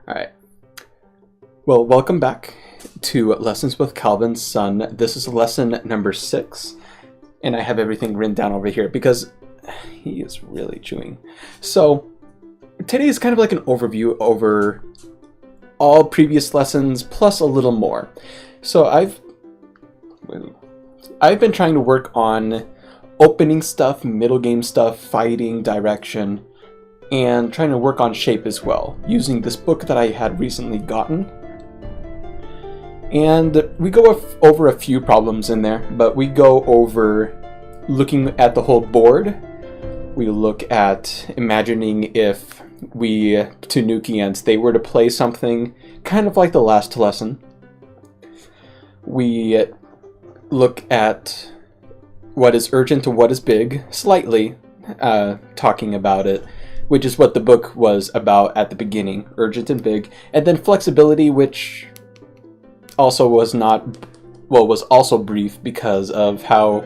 All right. Well, welcome back to Lessons with Calvin's Son. This is lesson number 6, and I have everything written down over here because he is really chewing. So today is kind of like an overview over all previous lessons plus a little more. So I've been trying to work on opening stuff, middle game stuff, fighting, direction, and trying to work on shape as well, using this book that I had recently gotten. And we go over a few problems in there, but we go over looking at the whole board. We look at imagining if we, Tanukians, they were to play something kind of like the last lesson. We look at what is urgent and what is big, slightly talking about it, which is what the book was about at the beginning, urgent and big, and then flexibility, which also was also brief because of how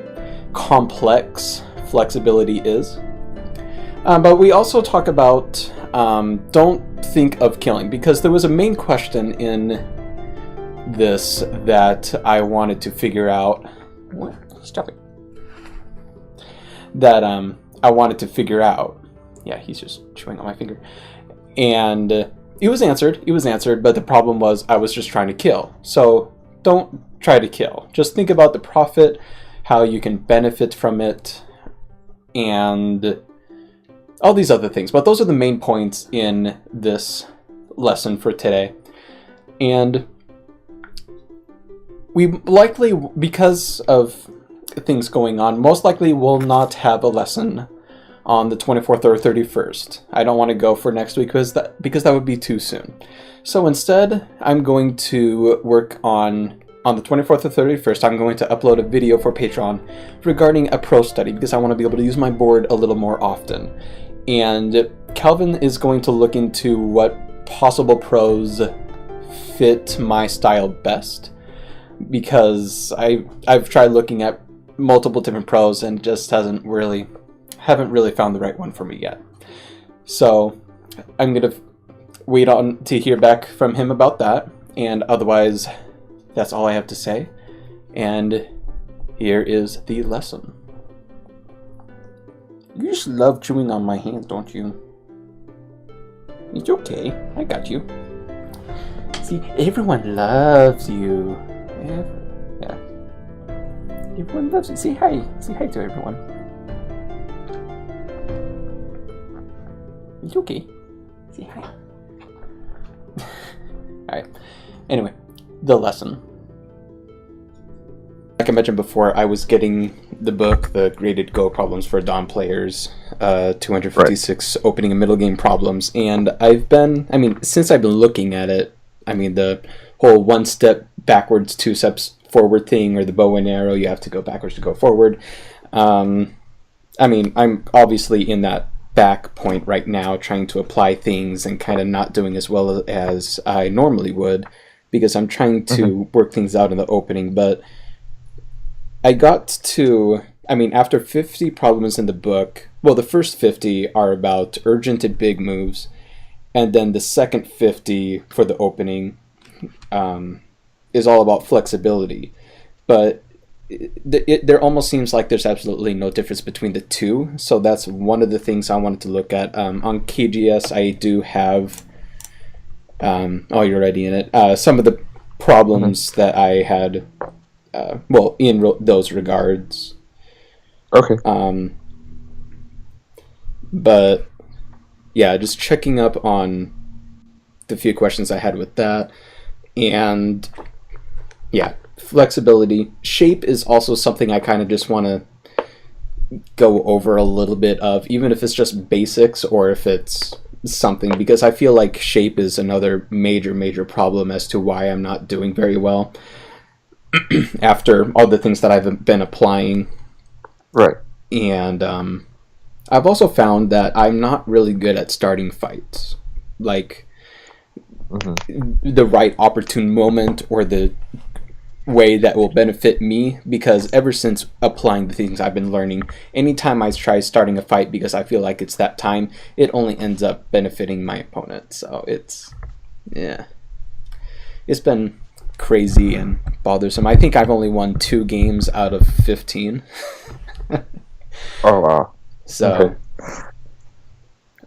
complex flexibility is. But we also talk about don't think of killing, because there was a main question in this that I wanted to figure out. What? Stop it. That I wanted to figure out. Yeah, he's just chewing on my finger. And it was answered, but the problem was I was just trying to kill. So don't try to kill. Just think about the profit, how you can benefit from it, and all these other things. But those are the main points in this lesson for today. And we likely, because of things going on, most likely will not have a lesson on the 24th or 31st. I don't want to go for next week because that would be too soon. So instead, I'm going to work on the 24th or 31st, I'm going to upload a video for Patreon regarding a pro study, because I want to be able to use my board a little more often. And Calvin is going to look into what possible pros fit my style best, because I've tried looking at multiple different pros and just haven't really found the right one for me yet. So I'm gonna wait on to hear back from him about that, and otherwise that's all I have to say. And here is the lesson. You just love chewing on my hand, don't you? It's okay, I got you. See, everyone loves you. Yeah. Everyone loves you. Say hi to everyone. It's okay. Say hi. Alright. Anyway, the lesson. Like I mentioned before, I was getting the book, the Graded Go Problems for Dawn Players, 256 opening and middle game problems, and since I've been looking at it, the whole 1 step backwards, 2 steps forward thing, or the bow and arrow, you have to go backwards to go forward. I'm obviously in that back point right now, trying to apply things and kind of not doing as well as I normally would, because I'm trying to work things out in the opening. But I got to, after 50 problems in the book, well, the first 50 are about urgent and big moves, and then the second 50 for the opening is all about flexibility. But there almost seems like there's absolutely no difference between the two, so that's one of the things I wanted to look at. On KGS, I do have, you're already in it, some of the problems that I had, in those regards. Okay. But, yeah, just checking up on the few questions I had with that, and, yeah. Flexibility. Shape is also something I kind of just want to go over a little bit of, even if it's just basics or if it's something, because I feel like shape is another major problem as to why I'm not doing very well after all the things that I've been applying. Right. And I've also found that I'm not really good at starting fights. Like, the right opportune moment or the way that will benefit me, because ever since applying the things I've been learning, anytime I try starting a fight because I feel like it's that time, it only ends up benefiting my opponent. So it's Yeah. It's been crazy and bothersome. I think I've only won 2 games out of 15. Oh wow. So, Okay.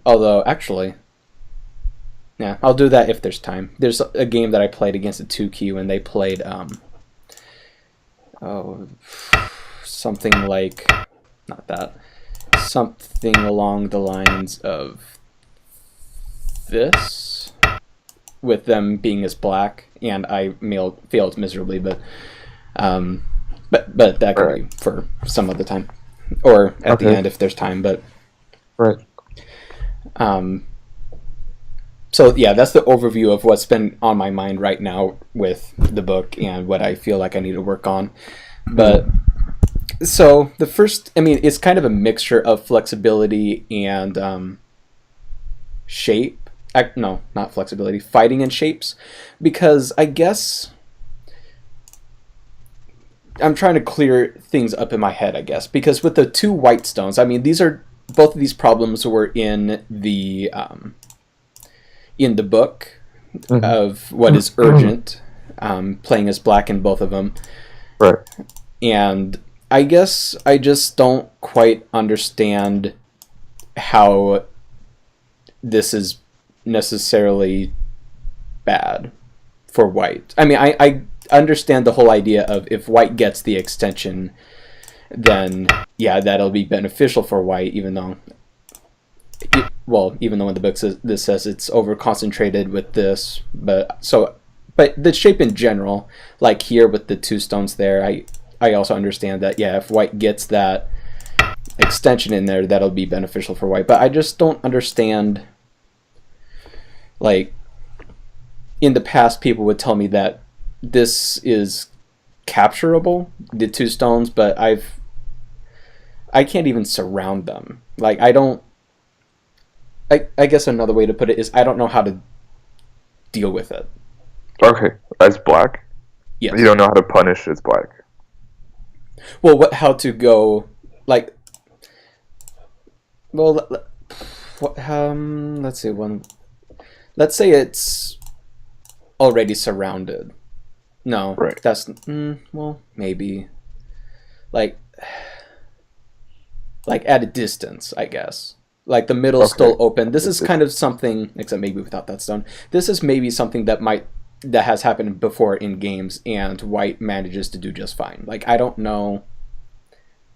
although actually, yeah, I'll do that if there's time. There's a game that I played against a 2Q and they played oh, something like, not that, something along the lines of this, with them being as black, and I failed miserably, but that could be for some other time, or at the end if there's time. But right. So yeah, that's the overview of what's been on my mind right now with the book and what I feel like I need to work on. But so the first, I mean, it's kind of a mixture of flexibility and shape. No, not flexibility, fighting and shapes, because I guess I'm trying to clear things up in my head, I guess, because with the 2 white stones, I mean, both of these problems were in the book of what is urgent, playing as black in both of them. Right. And I guess I just don't quite understand how this is necessarily bad for white. I mean, I understand the whole idea of if white gets the extension, then yeah, that'll be beneficial for white, even though in the book this says it's over concentrated with this, but the shape in general, like here with the 2 stones there, I also understand that, yeah, if white gets that extension in there, that'll be beneficial for white. But I just don't understand, like, in the past people would tell me that this is capturable, the 2 stones, but I can't even surround them. Like, I guess another way to put it is I don't know how to deal with it. Okay, as black? Yes. You don't know how to punish as black? Well, how to go, like, well, let's see, let's say it's already surrounded. No, right. That's, well, maybe, like at a distance, I guess. Like the middle's still open. This is kind of something, except maybe without that stone. This is maybe something that has happened before in games, and white manages to do just fine. Like, I don't know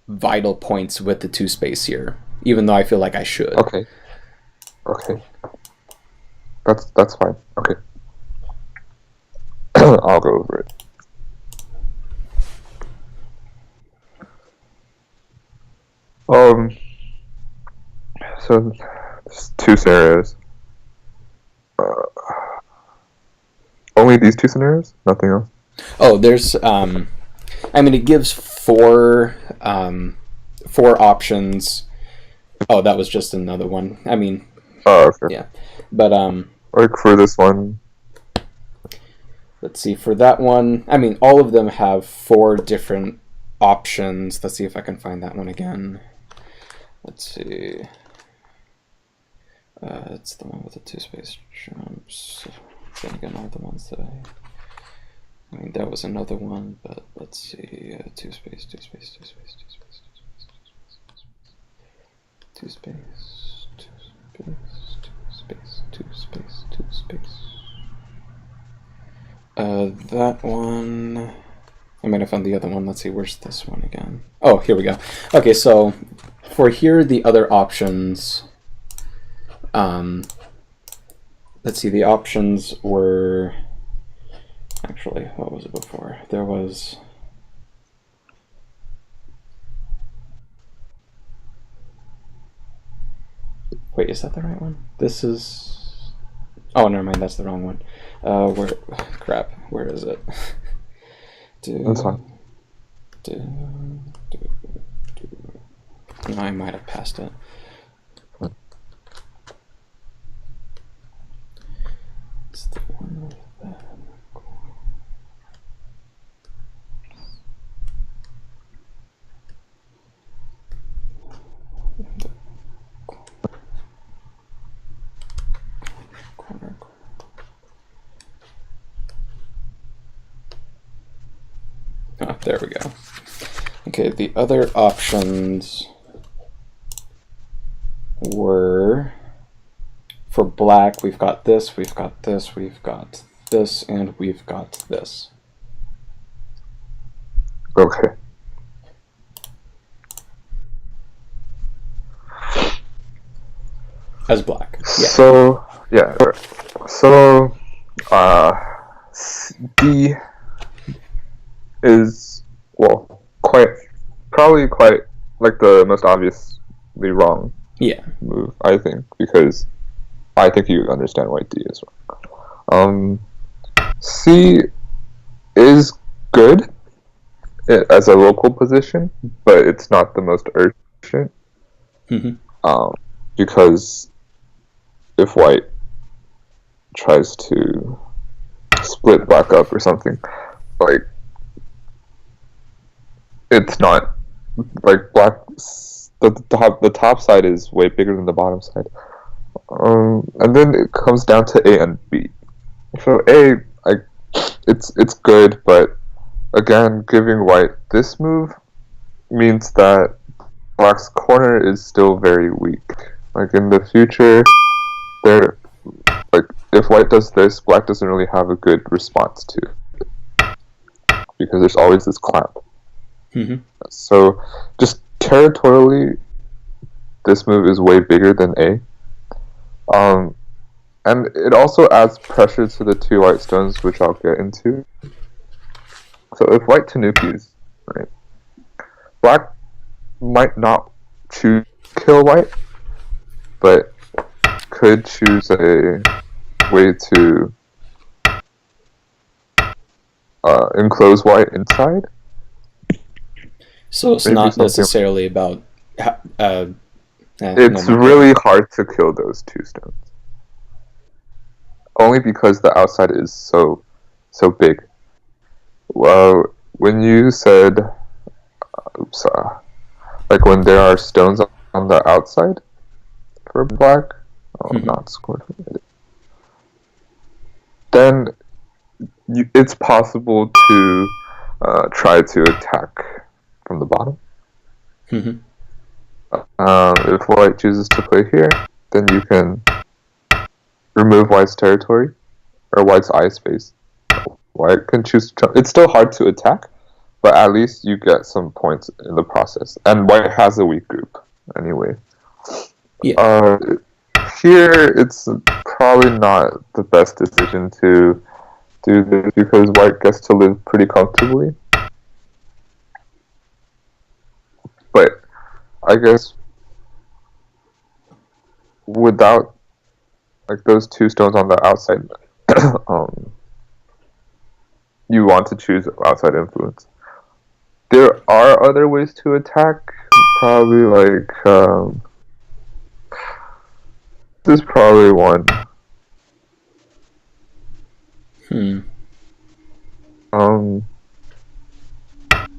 vital points with the 2 space here, even though I feel like I should. Okay. That's fine. Okay. I'll go over it. So there's 2 scenarios. Only these 2 scenarios? Nothing else? Oh, there's I mean, it gives 4 options. Oh, that was just another one. I mean, okay. Yeah. But like for this one, let's see, for that one, I mean, all of them have 4 different options. Let's see if I can find that one again. Let's see. It's the one with the 2 space jumps. Then again, all the ones that I mean, that was another one, but let's see. 2 space, 2 space, 2 space, 2 space, 2 space, 2 space, 2 space, 2 space, 2 space. That one. I might have found the other one. Let's see, where's this one again? Oh, here we go. Okay, so for here, the other options. Let's see, the options were. Actually, what was it before? There was. Wait, is that the right one? This is. Oh, never mind, that's the wrong one. Where? Crap, where is it? That's fine. No, I might have passed it. It's the one with that. Corner. There we go. Okay, the other options were for black, we've got this, we've got this, we've got this, and we've got this. Okay. As black. Yeah. So, yeah. So, D is, well, probably quite, like, the most obviously wrong move, I think, because I think you understand why D is wrong. C is good as a local position, but it's not the most urgent. Because if white tries to split black up or something, like, it's not, like, black, the top side is way bigger than the bottom side. And then it comes down to A and B. So A, it's good, but again, giving white this move means that black's corner is still very weak. Like, in the future, like, if white does this, black doesn't really have a good response to it, because there's always this clamp. So, just territorially, this move is way bigger than A. And it also adds pressure to the two white stones, which I'll get into. So if white tanukis, right, black might not choose to kill white, but could choose a way to enclose white inside. So it's not necessarily about... it's really hard to kill those two stones. Only because the outside is so big. Well, when you said... like, when there are stones on the outside for black... not scored. Then it's possible to try to attack from the bottom. If white chooses to play here, then you can remove white's territory, or white's eye space. White can choose to jump. It's still hard to attack, but at least you get some points in the process. And white has a weak group, anyway. Yeah. Here, it's probably not the best decision to do this, because white gets to live pretty comfortably. But I guess without, like, those two stones on the outside, you want to choose outside influence. There are other ways to attack, probably, like, this is probably one.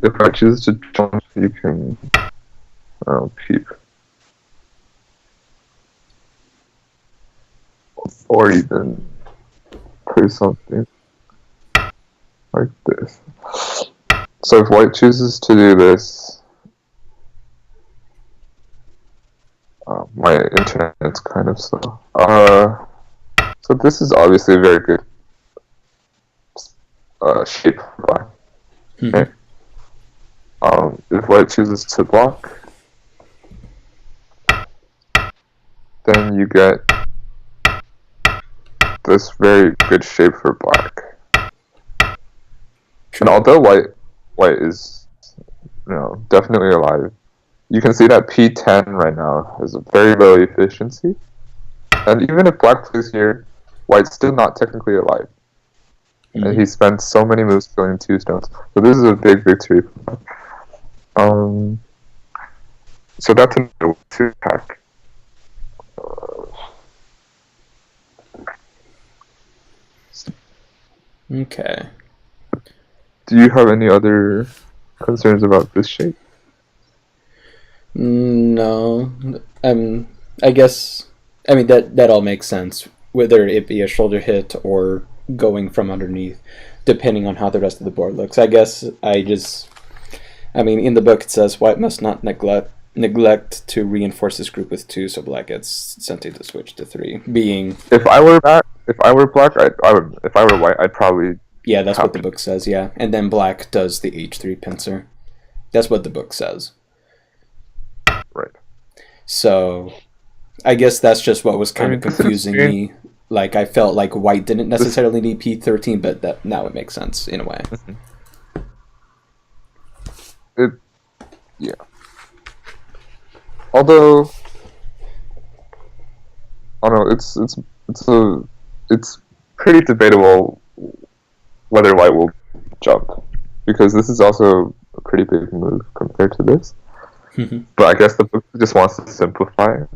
If I choose to jump, you can peep. Or even play something like this. So if white chooses to do this, my internet's kind of slow. So this is obviously a very good shape for black. Okay. If white chooses to block, then you get this very good shape for black. And although white is, definitely alive, you can see that P10 right now has a very low efficiency. And even if black plays here, white's still not technically alive. And he spent so many moves killing two stones. So this is a big victory for black. So that's another way to attack. Okay. Do you have any other concerns about this shape? No. I guess, that all makes sense, whether it be a shoulder hit or going from underneath, depending on how the rest of the board looks. I guess I just I mean, in the book it says white must not neglect to reinforce this group with 2, so black gets sent to switch to 3. Being if I were black, I would. If I were white, I'd probably. Yeah, that's what the book says. Yeah, and then black does the H3 pincer. That's what the book says. Right. So, I guess that's just what was kind of confusing me. Like, I felt like white didn't necessarily need P13, but that now it makes sense in a way. Yeah. Although, I don't know. It's pretty debatable whether white will jump, because this is also a pretty big move compared to this. But I guess the book just wants to simplify it.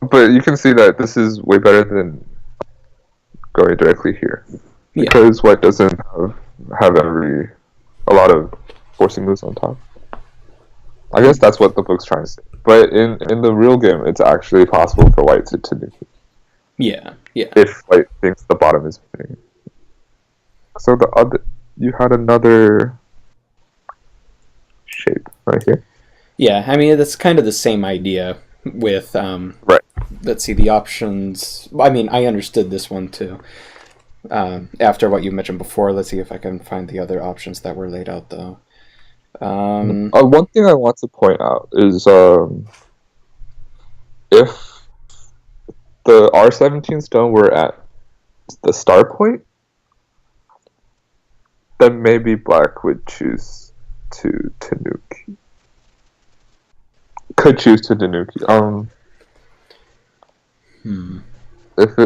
But you can see that this is way better than going directly here, because white doesn't have a lot of forcing moves on top. I guess that's what the book's trying to say. But in the real game, it's actually possible for white to nuke it. Yeah. If white thinks the bottom is winning. So you had another shape right here. Yeah, I mean, that's kind of the same idea with, right. Let's see, the options. I mean, I understood this one too. After what you mentioned before, let's see if I can find the other options that were laid out, though. One thing I want to point out is if the R17 stone were at the start point, then maybe black would choose to nuke. Could choose to nuke. If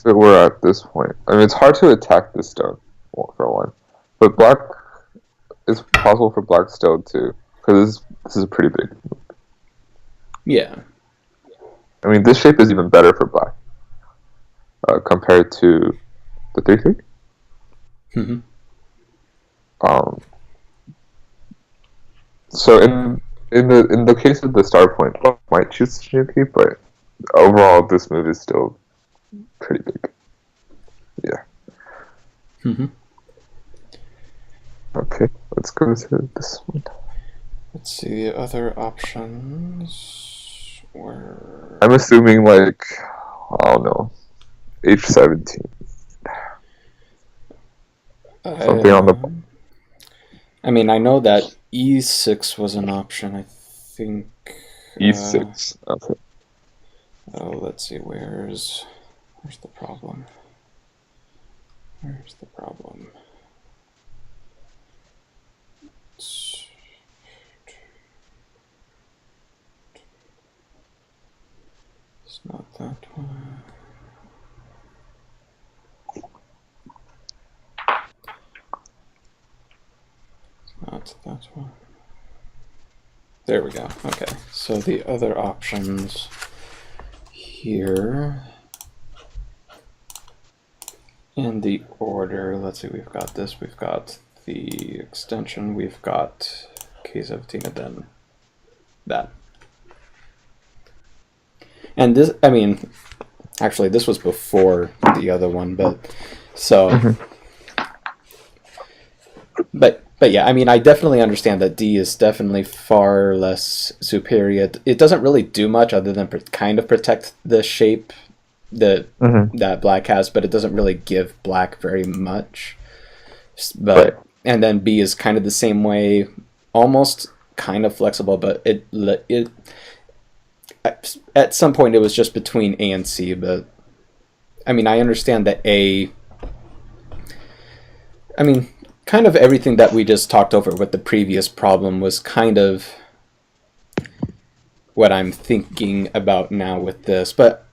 it were at this point, I mean, it's hard to attack this stone for one, but black. It's possible for black still too, because this is a pretty big move. Yeah. I mean, this shape is even better for black compared to the 3-3. So in the case of the start point, black might choose Shinuki, but overall, this move is still pretty big. Yeah. Okay, let's go to this one. Let's see, the other options were... I'm assuming, like, I don't know, H17. Something on the... I mean, I know that E6 was an option, I think... E6, okay. Oh, let's see, where's the problem? Where's the problem? It's not that one. It's not that one. There we go. Okay, so the other options here in the order, let's see, we've got this, we've got the extension, we've got K17, and then that. And this, I mean, actually, this was before the other one, but so, but yeah, I mean, I definitely understand that D is definitely far less superior. It doesn't really do much other than kind of protect the shape that black has, but it doesn't really give black very much. But and then B is kind of the same way, almost kind of flexible, but it at some point it was just between A and C. But I mean, I understand that A. I mean, kind of everything that we just talked over with the previous problem was kind of what I'm thinking about now with this. But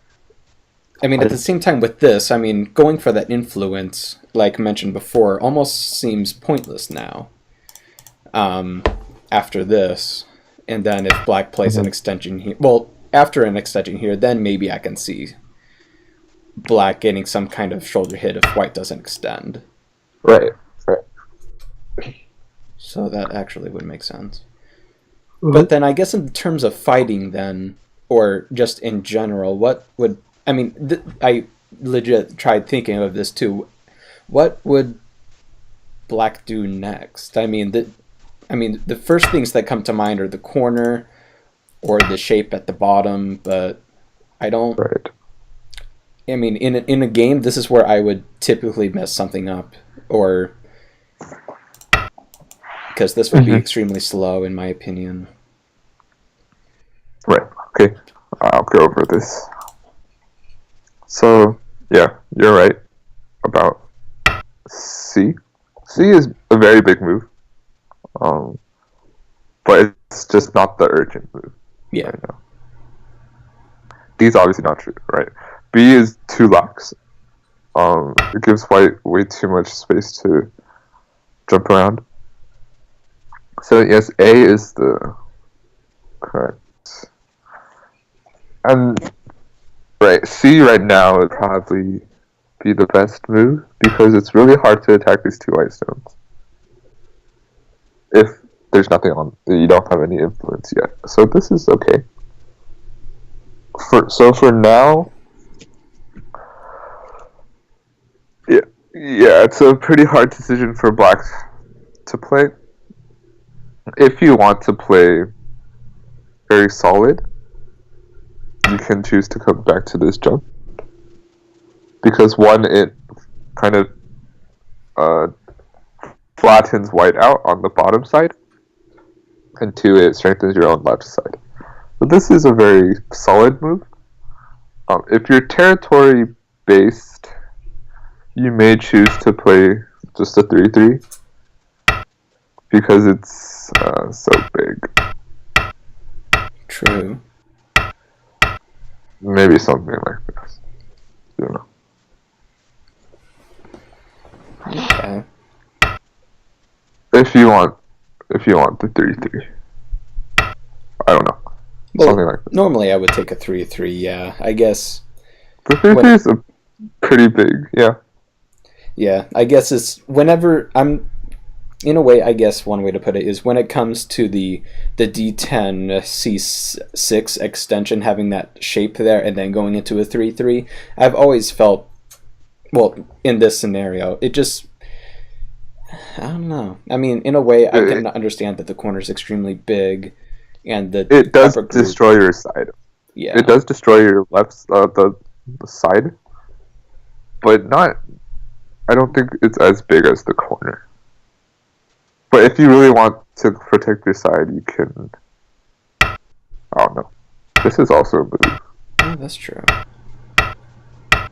I mean, at the same time with this, I mean, going for that influence, like mentioned before, almost seems pointless now. After this, and then if black plays an extension here, well, after an extension here, then maybe I can see black getting some kind of shoulder hit if white doesn't extend. Right. So that actually would make sense. But then I guess in terms of fighting then, or just in general, what would... I mean, I legit tried thinking of this too. What would black do next? I mean, the first things that come to mind are the corner or the shape at the bottom, but I don't. Right. I mean, in a game, this is where I would typically mess something up, or because this would be extremely slow, in my opinion. Right. Okay. I'll go over this. So, yeah, you're right about C. C is a very big move, but it's just not the urgent move Yeah. right now. D is obviously not true, right? B is too lax. It gives white way too much space to jump around. So yes, A is the correct. And right, C right now would probably be the best move because it's really hard to attack these two white stones. If there's nothing on, you don't have any influence yet. So this is okay. For now, yeah, it's a pretty hard decision for black to play. If you want to play very solid, you can choose to come back to this jump. Because one, it kind of flattens white out on the bottom side, and two, it strengthens your own left side. So this is a very solid move. If you're territory based, you may choose to play just a 3-3 because it's so big. True. Maybe something like this. You know. Yeah. If you want the 3-3. I don't know. Well, something like this. Normally I would take a 3-3, yeah. I guess. The 3-3 is a pretty big, yeah. Yeah, I guess it's whenever I'm. In a way, I guess one way to put it is when it comes to the D10 C6 extension, having that shape there and then going into a 3-3, I've always felt, well, in this scenario, it just, I don't know. I mean, in a way, I can understand that the corner is extremely big, and the it does upper group, destroy your side. Yeah, It does destroy your left, the side, but not. I don't think it's as big as the corner. But if you really want to protect your side, you can. I don't know. This is also a move. yeah, that's true.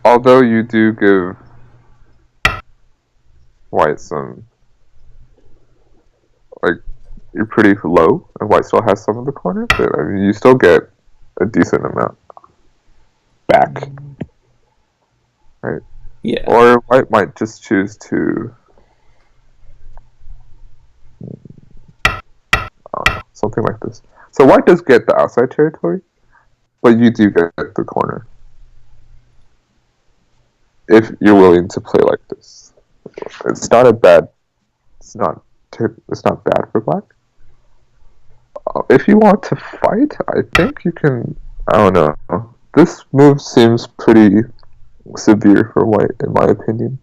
Although you do give white some, like, you're pretty low, and white still has some of the corner, but I mean, you still get a decent amount back, right? Yeah. Or white might just choose to, something like this. So white does get the outside territory, but you do get the corner if you're willing to play like this. It's not a bad. It's not bad for black. If you want to fight, I think you can. I don't know. This move seems pretty severe for white, in my opinion.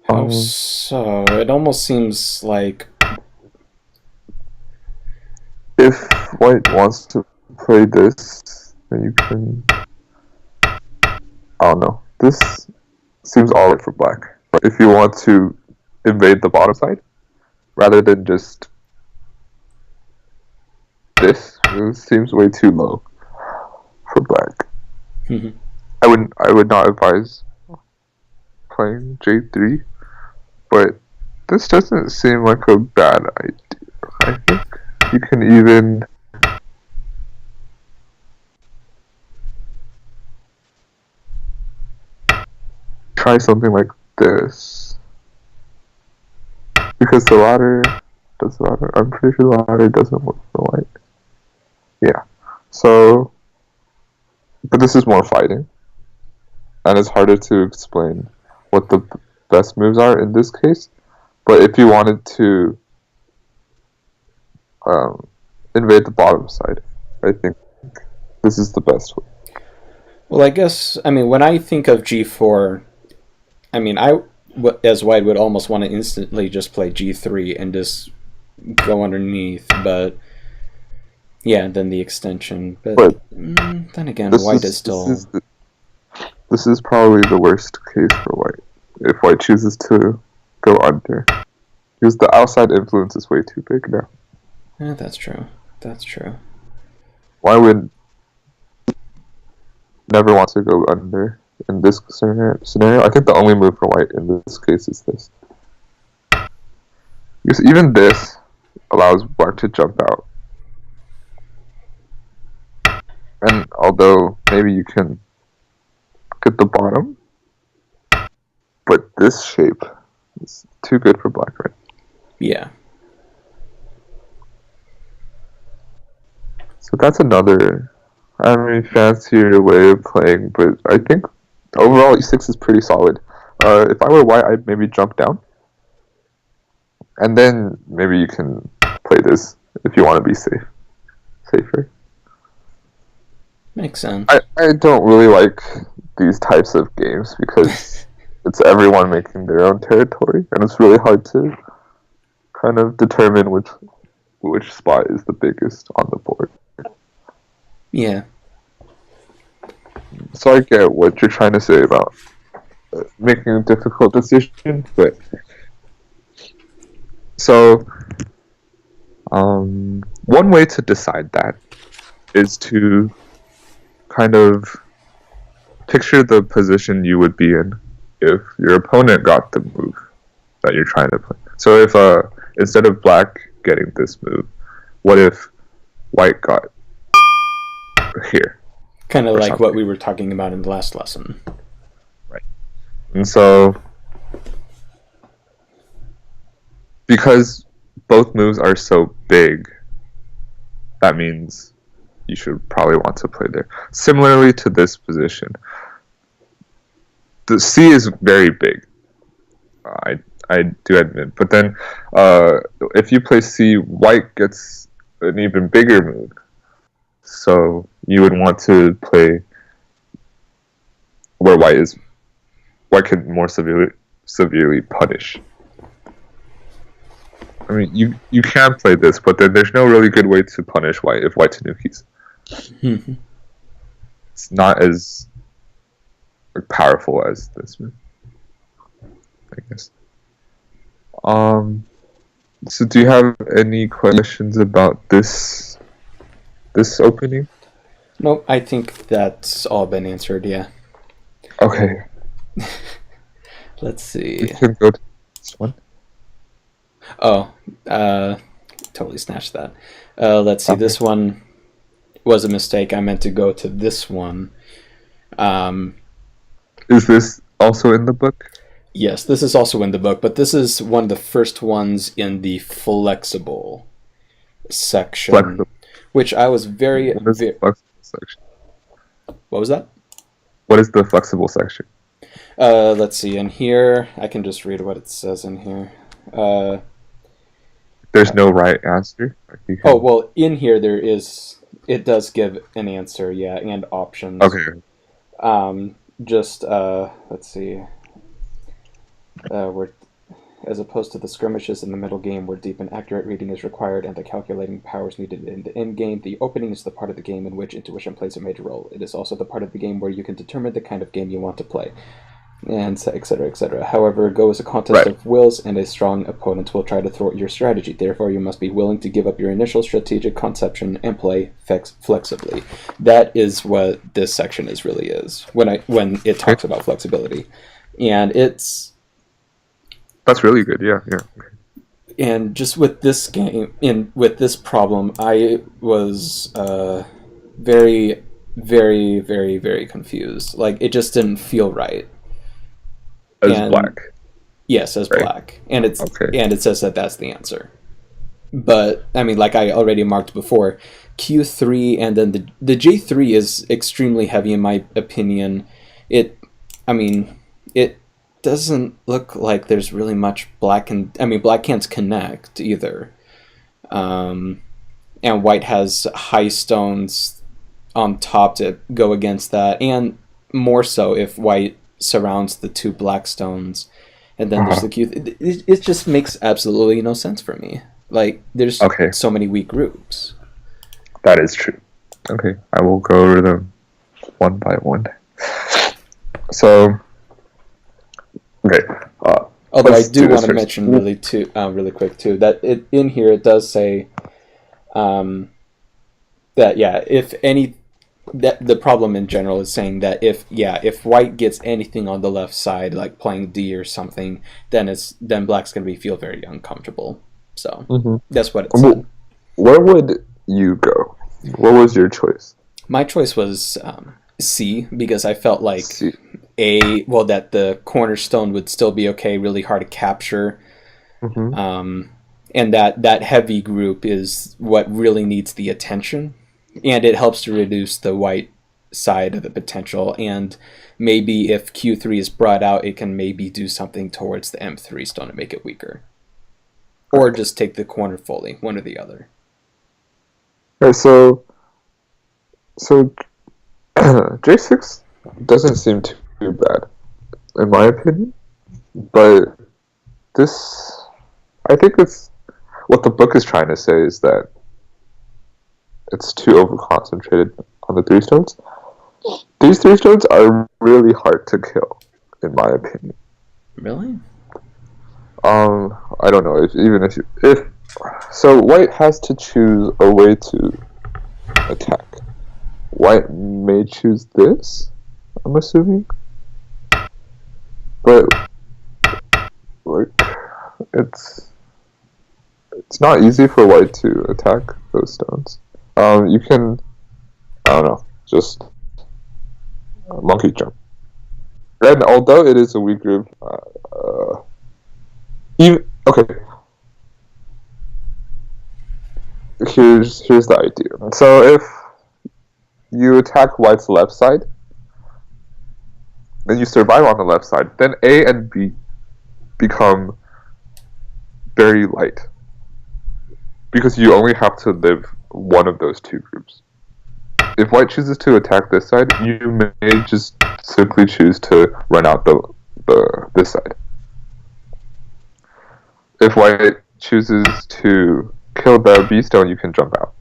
How so? It almost seems like if white wants to play this, then you can. I don't know. This seems alright for black. But if you want to invade the bottom side, rather than just this, it seems way too low for black. Mhm. I would not advise playing J3, but this doesn't seem like a bad idea. I think you can even try something like this, because the ladder does the ladder. I'm pretty sure the ladder doesn't work for white. Yeah, so, but this is more fighting, and it's harder to explain what the best moves are in this case. But if you wanted to invade the bottom side, I think this is the best way. Well, I guess, I mean, when I think of G4, I mean, as white would almost want to instantly just play G3 and just go underneath, but yeah, then the extension. But then again, white is still. This is probably the worst case for white. If white chooses to go under, because the outside influence is way too big now. Yeah, that's true. That's true. White would never want to go under in this scenario. I think the only move for white in this case is this. Because even this allows black to jump out. And although maybe you can get the bottom, but this shape is too good for black, right? Yeah. So that's another, fancier way of playing, but I think overall e6 is pretty solid. If I were white, I'd maybe jump down. And then maybe you can play this if you want to be safer. Makes sense. I don't really like these types of games because it's everyone making their own territory, and it's really hard to kind of determine which spot is the biggest on the board. Yeah. So I get what you're trying to say about making a difficult decision, but so one way to decide that is to kind of picture the position you would be in if your opponent got the move that you're trying to play. So if instead of black getting this move, what if white got here? Kind of like what we were talking about in the last lesson. Right. And so because both moves are so big, that means you should probably want to play there. Similarly to this position, the C is very big. I do admit, but then if you play C, white gets an even bigger move. So you would want to play where white can more severely punish. I mean, you can play this, but then there's no really good way to punish white if white tanukis. It's not as powerful as this move, I guess. So do you have any questions about this opening? Nope, I think that's all been answered, yeah. Okay. Let's see. We can go to this one. Oh, totally snatched that. Let's see, okay. This one was a mistake. I meant to go to this one. Is this also in the book? Yes, this is also in the book, but this is one of the first ones in the flexible section, which I was very... What is the flexible section? What was that? What is the flexible section? Let's see, in here, I can just read what it says in here. There's no right answer? Oh, well, in here there is... It does give an answer, yeah, and options. Okay. Let's see. As opposed to the skirmishes in the middle game where deep and accurate reading is required and the calculating powers needed in the end game, the opening is the part of the game in which intuition plays a major role. It is also the part of the game where you can determine the kind of game you want to play, and etc., etc. However, Go is a contest of wills, and a strong opponent will try to thwart your strategy. Therefore, you must be willing to give up your initial strategic conception and play flexibly. That is what this section really is when it talks about flexibility, and it's... That's really good, yeah. And just with this game, with this problem, I was very, very, very, very confused. Like, it just didn't feel right. As black? Yes, as black. And it says that that's the answer. But, I mean, like I already marked before, Q3 and then the J3 is extremely heavy in my opinion. It doesn't look like there's really much black can't connect either, and white has high stones on top to go against that, and more so if white surrounds the two black stones and then there's the Q. It just makes absolutely no sense for me. Like, there's Okay. so many weak groups. That is true. Okay, I will go over them one by one. So, okay. Although I let's do want to first. mention really quick too, that in here it does say that if any, that the problem in general is saying that if white gets anything on the left side, like playing D or something, then black's going to feel very uncomfortable. So that's what it said. Where would you go? What was your choice? My choice was C, because I felt like C. that the cornerstone would still be okay, really hard to capture. And that heavy group is what really needs the attention, and it helps to reduce the white side of the potential. And maybe if Q3 is brought out, it can maybe do something towards the M3 stone to make it weaker, or just take the corner fully, one or the other. Okay, so J6 doesn't seem too bad, in my opinion. But this, I think it's what the book is trying to say is that it's too over-concentrated on the 3 stones. These 3 stones are really hard to kill, in my opinion. Really? I don't know if so white has to choose a way to attack. White may choose this, I'm assuming, but like it's not easy for white to attack those stones. You can, I don't know, just monkey jump. And although it is a weak group, okay. Here's the idea. So if you attack white's left side, then you survive on the left side, then A and B become very light, because you only have to live one of those 2 groups. If white chooses to attack this side, you may just simply choose to run out this side. If white chooses to kill the B stone, you can jump out.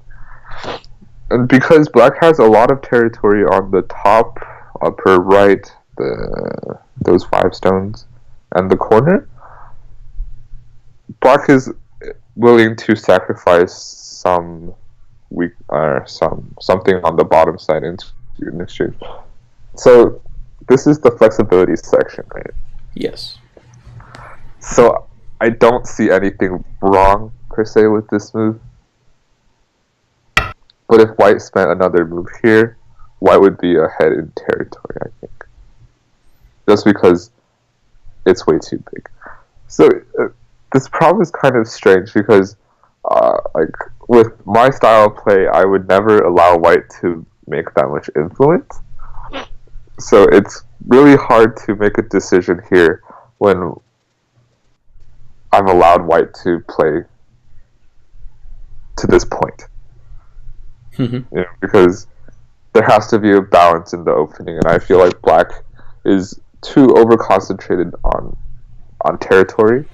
And because black has a lot of territory on the top, upper right, those 5 stones, and the corner, black is willing to sacrifice something on the bottom side in exchange. So this is the flexibility section, right? Yes. So I don't see anything wrong per se with this move. But if white spent another move here, white would be ahead in territory, I think. Just because it's way too big. So this problem is kind of strange because like with my style of play, I would never allow white to make that much influence. So it's really hard to make a decision here when I've allowed white to play to this point. Because there has to be a balance in the opening, and I feel like black is too over-concentrated on territory.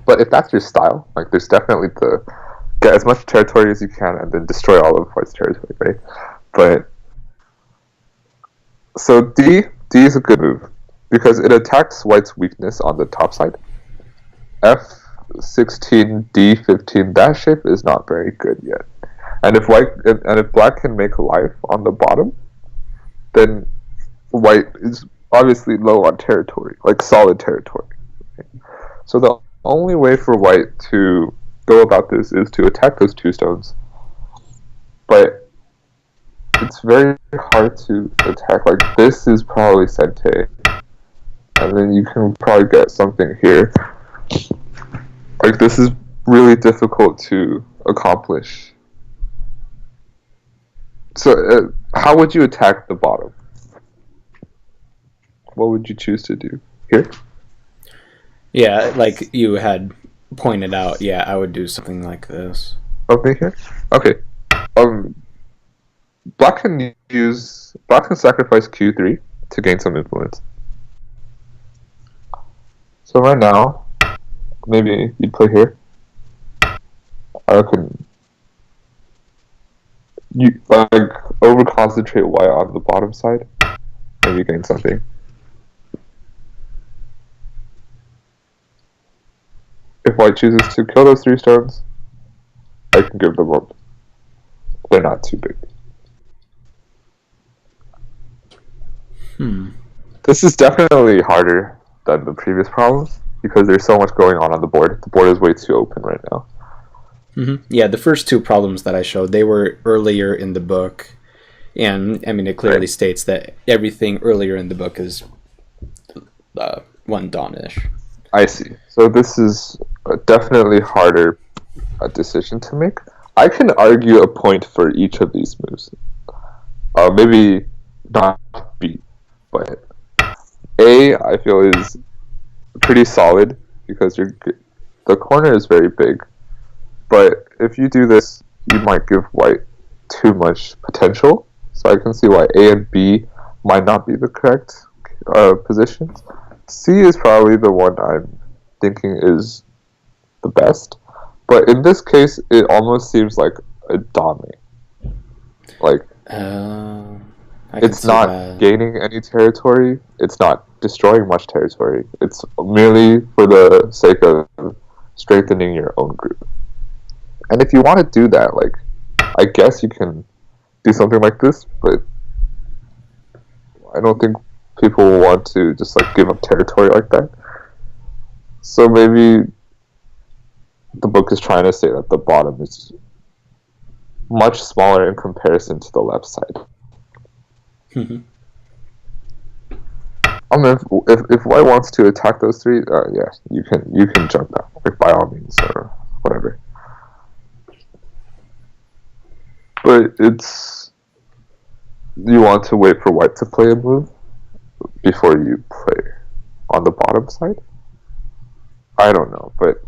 But if that's your style, like there's definitely the get as much territory as you can and then destroy all of white's territory, right? But so D is a good move because it attacks white's weakness on the top side. F16, D15, that shape is not very good yet. And if black can make life on the bottom, then white is obviously low on territory, like solid territory. So the only way for white to go about this is to attack those 2 stones. But it's very hard to attack. Like this is probably Sente, and then you can probably get something here. Like this is really difficult to accomplish. So how would you attack the bottom? What would you choose to do here? Yeah, like you had pointed out, I would do something like this. Okay, here? Okay. Black can sacrifice Q3 to gain some influence. So right now, maybe you'd play here. I can you like over concentrate white on the bottom side. Maybe gain something. If white chooses to kill those 3 stones, I can give them up. They're not too big. This is definitely harder than the previous problems because there's so much going on the board. The board is way too open right now. Yeah, the first 2 problems that I showed, they were earlier in the book. And, I mean, it clearly states that everything earlier in the book is 1 Dawnish. I see. So this is a definitely harder decision to make. I can argue a point for each of these moves. Maybe not B, but A, I feel is pretty solid because the corner is very big. But if you do this, you might give white too much potential. So I can see why A and B might not be the correct positions. C is probably the one I'm thinking is the best. But in this case, it almost seems like a dame. Like, it's not gaining any territory. It's not destroying much territory. It's merely for the sake of strengthening your own group. And if you want to do that, like, I guess you can do something like this, but I don't think people will want to just, like, give up territory like that. So maybe the book is trying to say that the bottom is much smaller in comparison to the left side. I mean, if white wants to attack those 3, yeah, you can jump out, like, by all means, or whatever. But you want to wait for white to play a move before you play on the bottom side? I don't know, but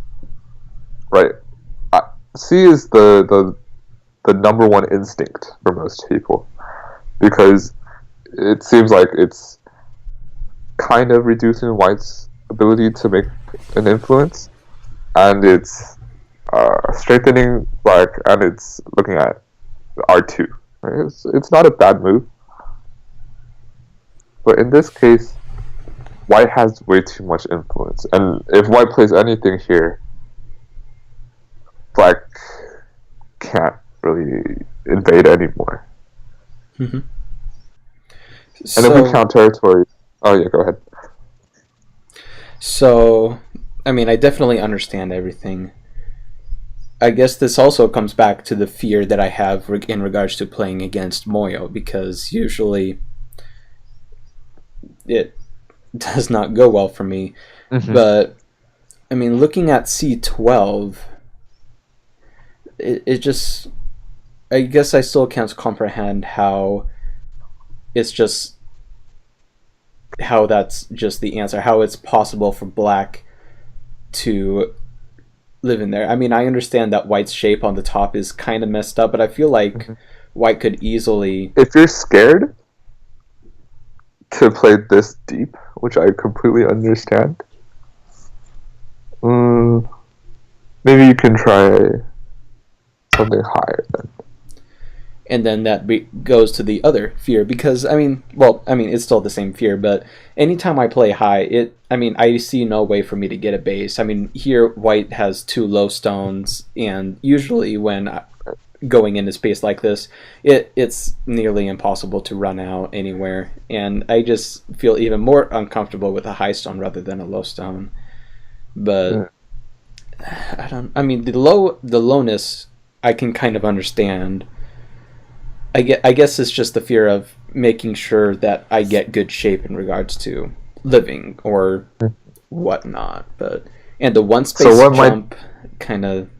right, C is the number 1 instinct for most people because it seems like it's kind of reducing white's ability to make an influence, and it's strengthening black, and it's looking at R2. Right? It's not a bad move, but in this case, white has way too much influence, and if white plays anything here, black can't really invade anymore. And if we count territory, oh yeah, go ahead. So, I mean, I definitely understand everything. I guess this also comes back to the fear that I have in regards to playing against Moyo, because usually it does not go well for me. But, I mean, looking at C12, it just... I guess I still can't comprehend how it's just... how that's just the answer. How it's possible for black to live in there. I mean, I understand that white's shape on the top is kind of messed up, but I feel like white could easily... If you're scared to play this deep, which I completely understand, maybe you can try something higher then. And then that goes to the other fear, because it's still the same fear, but anytime I play high, I see no way for me to get a base. I mean, here white has 2 low stones, and usually when going into space like this, it's nearly impossible to run out anywhere, and I just feel even more uncomfortable with a high stone rather than a low stone. But the lowness I can kind of understand. I guess it's just the fear of making sure that I get good shape in regards to living or whatnot. And the one space jump kind of,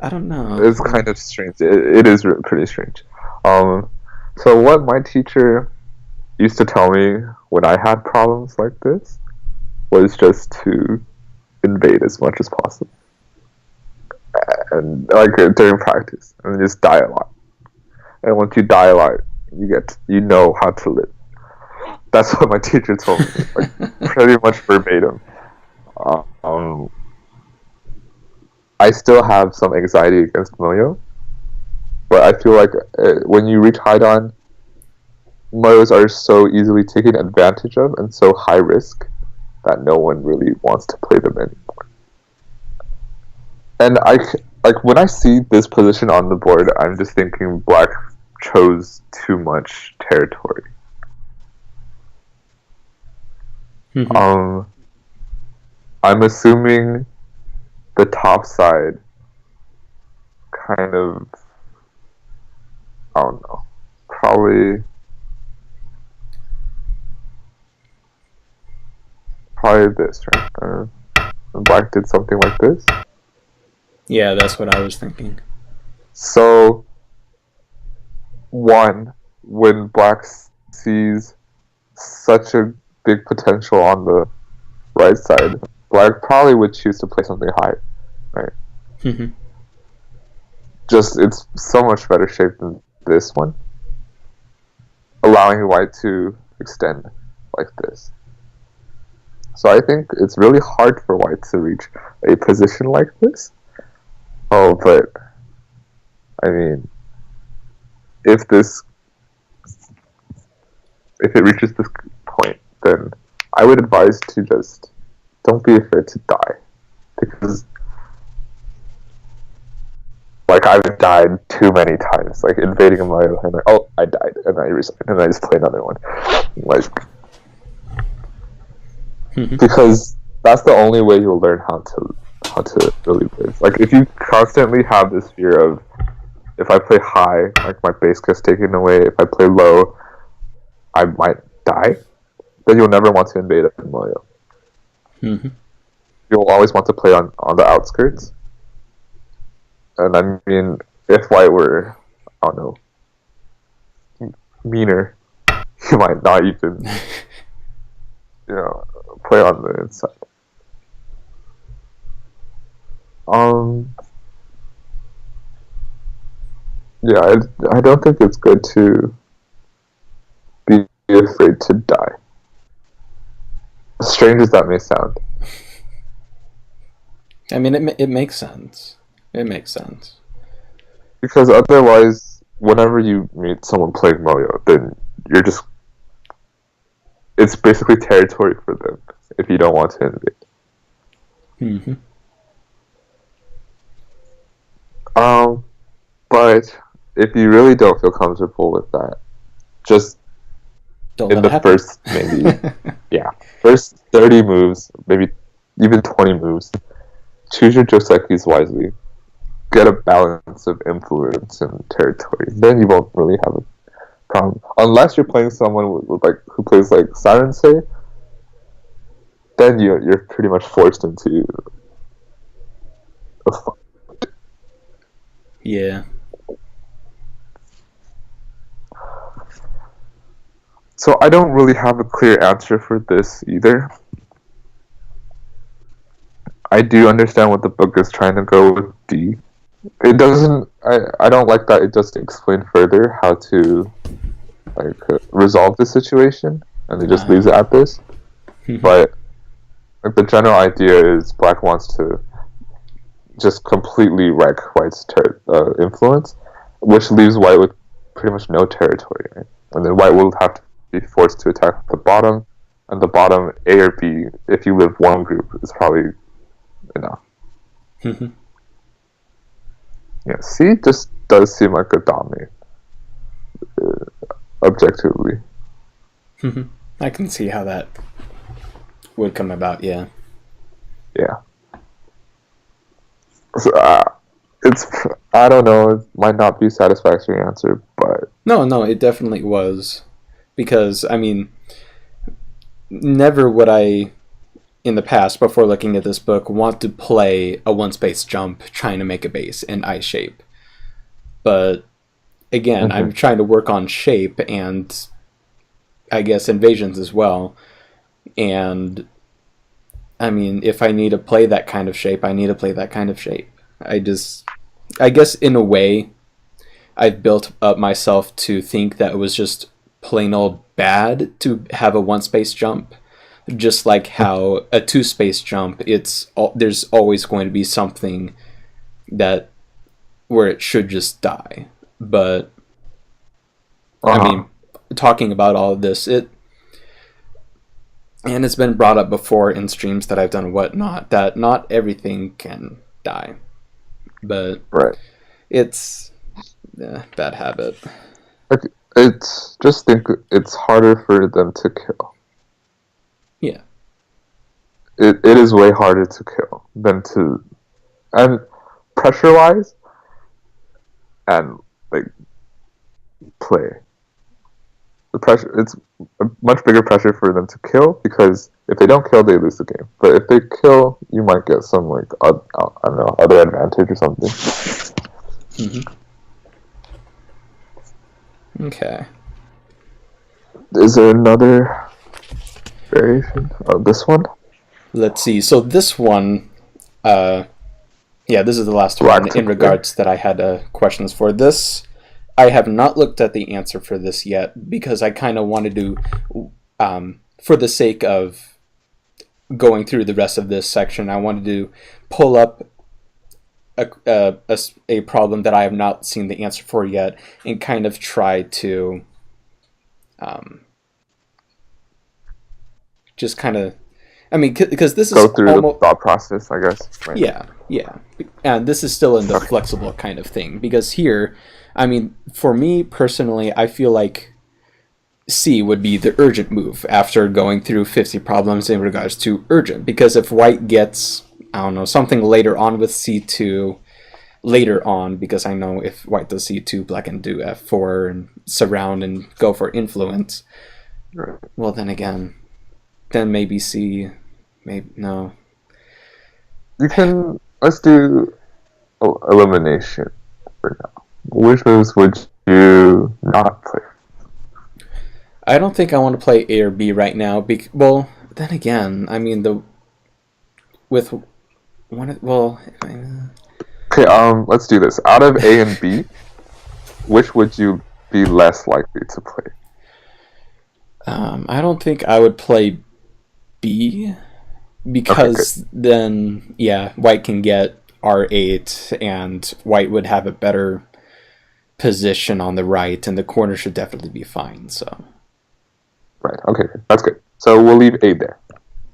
I don't know. It's kind of strange. It is pretty strange. So what my teacher used to tell me when I had problems like this was just to invade as much as possible, and like during practice, and just die a lot. And once you die a lot, you know how to live. That's what my teacher told me, like pretty much verbatim. Um, I still have some anxiety against Moyo, but I feel like when you reach Haidon, Moyos are so easily taken advantage of and so high risk that no one really wants to play them anymore. And like when I see this position on the board, I'm just thinking Black chose too much territory. Mm-hmm. I'm assuming the top side kind of, I don't know, probably this, right? Black did something like this. Yeah, that's what I was thinking. So, one, when Black sees such a big potential on the right side, Black probably would choose to play something higher, right? Mm-hmm. Just, it's so much better shape than this one, allowing White to extend like this. So I think it's really hard for White to reach a position like this. Oh, but I mean, if it reaches this point, then I would advise to just don't be afraid to die, because like I've died too many times, like invading a Mario and like, oh, I died, and I resign, and I just play another one, like because that's the only way you'll learn how to really live. Like if you constantly have this fear of, if I play high, like my base gets taken away. If I play low, I might die. Then you'll never want to invade a Mario. Mm-hmm. You'll always want to play on the outskirts. And I mean, if White were, I don't know, meaner, he might not even, play on the inside. Yeah, I don't think it's good to be afraid to die. As strange as that may sound. I mean, it makes sense. It makes sense. Because otherwise, whenever you meet someone playing Mario, then you're just... It's basically territory for them if you don't want to invade. Mm-hmm. But if you really don't feel comfortable with that, just don't in the first maybe first 30 moves, maybe even 20 moves, choose your Josekis wisely. Get a balance of influence and territory. Then you won't really have a problem. Unless you're playing someone with like who plays like Sirensei, then you're pretty much forced into a fight. Yeah. So I don't really have a clear answer for this either. I do understand what the book is trying to go with D. It doesn't. I don't like that it doesn't explain further how to resolve the situation, and it just leaves it at this. But like, the general idea is Black wants to just completely wreck White's influence, which leaves White with pretty much no territory, right? And then White will have to be forced to attack the bottom, and the bottom A or B, if you live one group, is probably enough. Yeah, C just does seem like a dominate, objectively. I can see how that would come about, yeah. Yeah. So, I don't know, it might not be a satisfactory answer, but... No, it definitely was. Because, I mean, never would I, in the past, before looking at this book, want to play a one-space jump trying to make a base in ice shape. But, again, I'm trying to work on shape and, I guess, invasions as well. And, I mean, if I need to play that kind of shape, I need to play that kind of shape. I guess, in a way, I've built up myself to think that it was just plain old bad to have a one-space jump. Just like how a 2-space jump, there's always going to be something that where it should just die. But I mean, talking about all of this, and it's been brought up before in streams that I've done and whatnot, that not everything can die. But it's bad habit. It's just think it's harder for them to kill. Yeah. It is way harder to kill than to, and pressure wise, and like play. The pressure, it's a much bigger pressure for them to kill, because if they don't kill, they lose the game. But if they kill, you might get some like I don't know, other advantage or something. Mm-hmm. Okay. Is there another variation of this one? Let's see. So this one, this is the last one in regards that I had questions for. This, I have not looked at the answer for this yet, because I kind of wanted to, for the sake of going through the rest of this section, I wanted to pull up a problem that I have not seen the answer for yet, and kind of try to just kind of, I mean, because this go is through the thought process, I guess. Right? Yeah, and this is still in the flexible kind of thing, because here, I mean, for me personally, I feel like C would be the urgent move after going through 50 problems in regards to urgent, because if white gets, I don't know, something later on with C2, later on, because I know if white does C2, black can do F4 and surround and go for influence. Right. Well, then again, then maybe C, maybe no. Let's do elimination for now. Which moves would you not play? I don't think I want to play A or B right now. Well, then again, I mean with one. Well, okay. Let's do this. Out of A and B, which would you be less likely to play? I don't think I would play B, because then white can get R8, and white would have a better position on the right, and the corner should definitely be fine. So. Right. Okay. That's good. So we'll leave A there,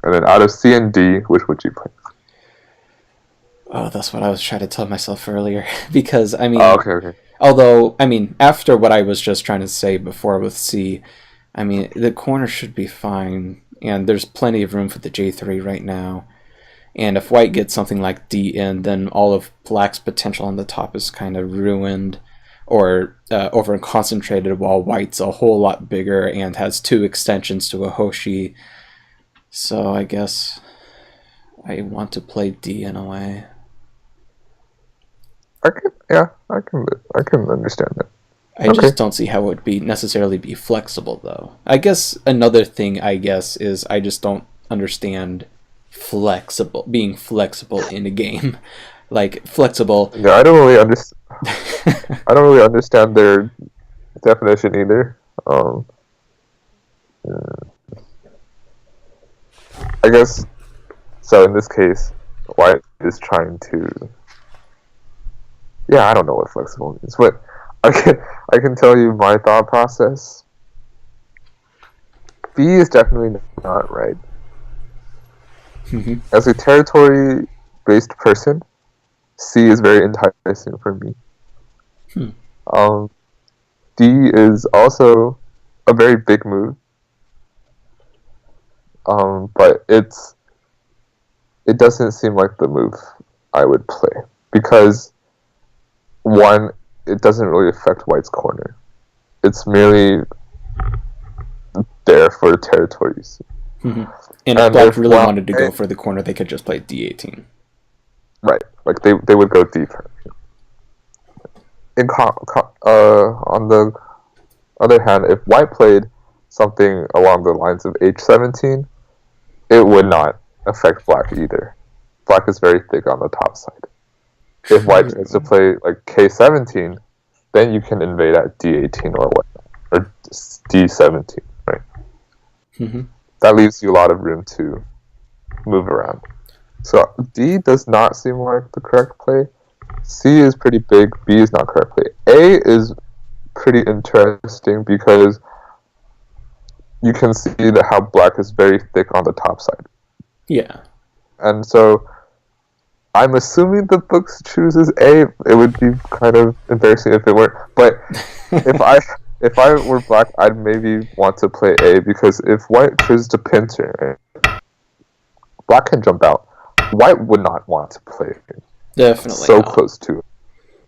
and then out of C and D, which would you play? Oh, that's what I was trying to tell myself earlier. Because I mean, okay. Although I mean, after what I was just trying to say before with C, I mean the corner should be fine, and there's plenty of room for the J3 right now. And if white gets something like D in, then all of black's potential on the top is kind of ruined, or over concentrated, while white's a whole lot bigger and has 2 extensions to a Hoshi. So I guess I want to play D in a way. I can understand that. I just don't see how it would necessarily be flexible, though. I guess another thing, is I just don't understand being flexible in a game. Like, flexible. Yeah, I don't really understand. I don't really understand their definition either. I guess so. In this case, white is trying to. Yeah, I don't know what flexible means, but I can tell you my thought process. B is definitely not right. Mm-hmm. As a territory-based person, C is very enticing for me. D is also a very big move, but it doesn't seem like the move I would play, because one, it doesn't really affect white's corner. It's merely there for territories. Mm-hmm. And if black really wanted to go for the corner, they could just play D18. Right, like they would go deeper. On the other hand, if white played something along the lines of H17, it would not affect black either. Black is very thick on the top side. If white tries to play like K17, then you can invade at D18 or whatnot, or D17, right? Mm-hmm. that leaves you a lot of room to move around. So D does not seem like the correct play. C is pretty big. B is not correct play. A is pretty interesting because you can see that how black is very thick on the top side. Yeah. And so I'm assuming the book chooses A. It would be kind of embarrassing if it weren't. But if I were black, I'd maybe want to play A because if white chooses to pincer, black can jump out. White would not want to play Definitely so not. close to it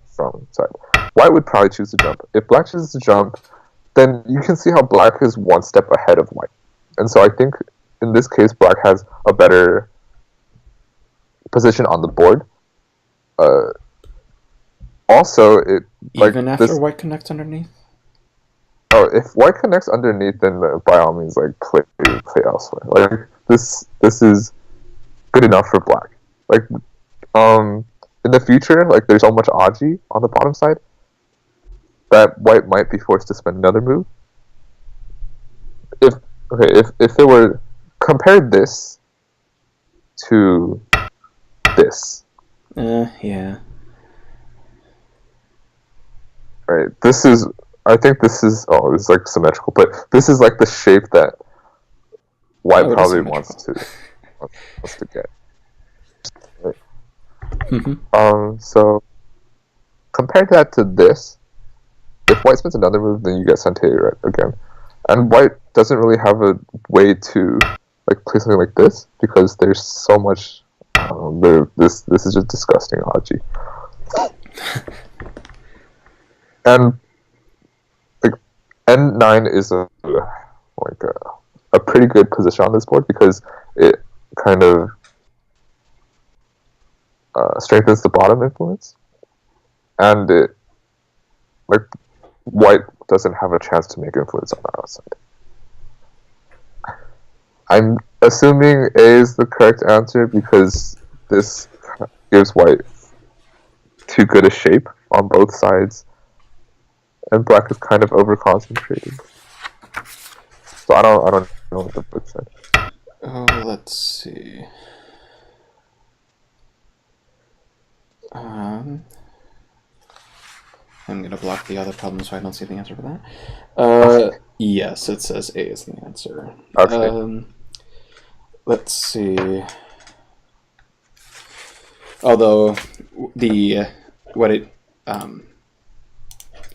from side. White would probably choose to jump. If black chooses to jump, then you can see how black is one step ahead of white. And so I think in this case, black has a better position on the board. Also, it Even after white connects underneath? Oh, if white connects underneath, then by all means, like play elsewhere. Like this is good enough for black. Like, in the future, like there's so much Aji on the bottom side that white might be forced to spend another move. If it were compare this to this. Yeah. Right. I think this is it's like symmetrical, but this is like the shape that white probably wants to get. Right. Mm-hmm. So compare that to this. If white spends another move, then you get sent right again. And white doesn't really have a way to like play something like this because there's so much. This is just disgusting, Haji. And like N9 is a pretty good position on this board because it kind of strengthens the bottom influence, and it like white doesn't have a chance to make influence on the outside. I'm assuming A is the correct answer because this gives white too good a shape on both sides, and black is kind of over-concentrated. So I don't know what the book said. Oh, let's see. I'm gonna block the other problem so I don't see the answer for that. Yes, it says A is the answer. Okay. Let's see. Although in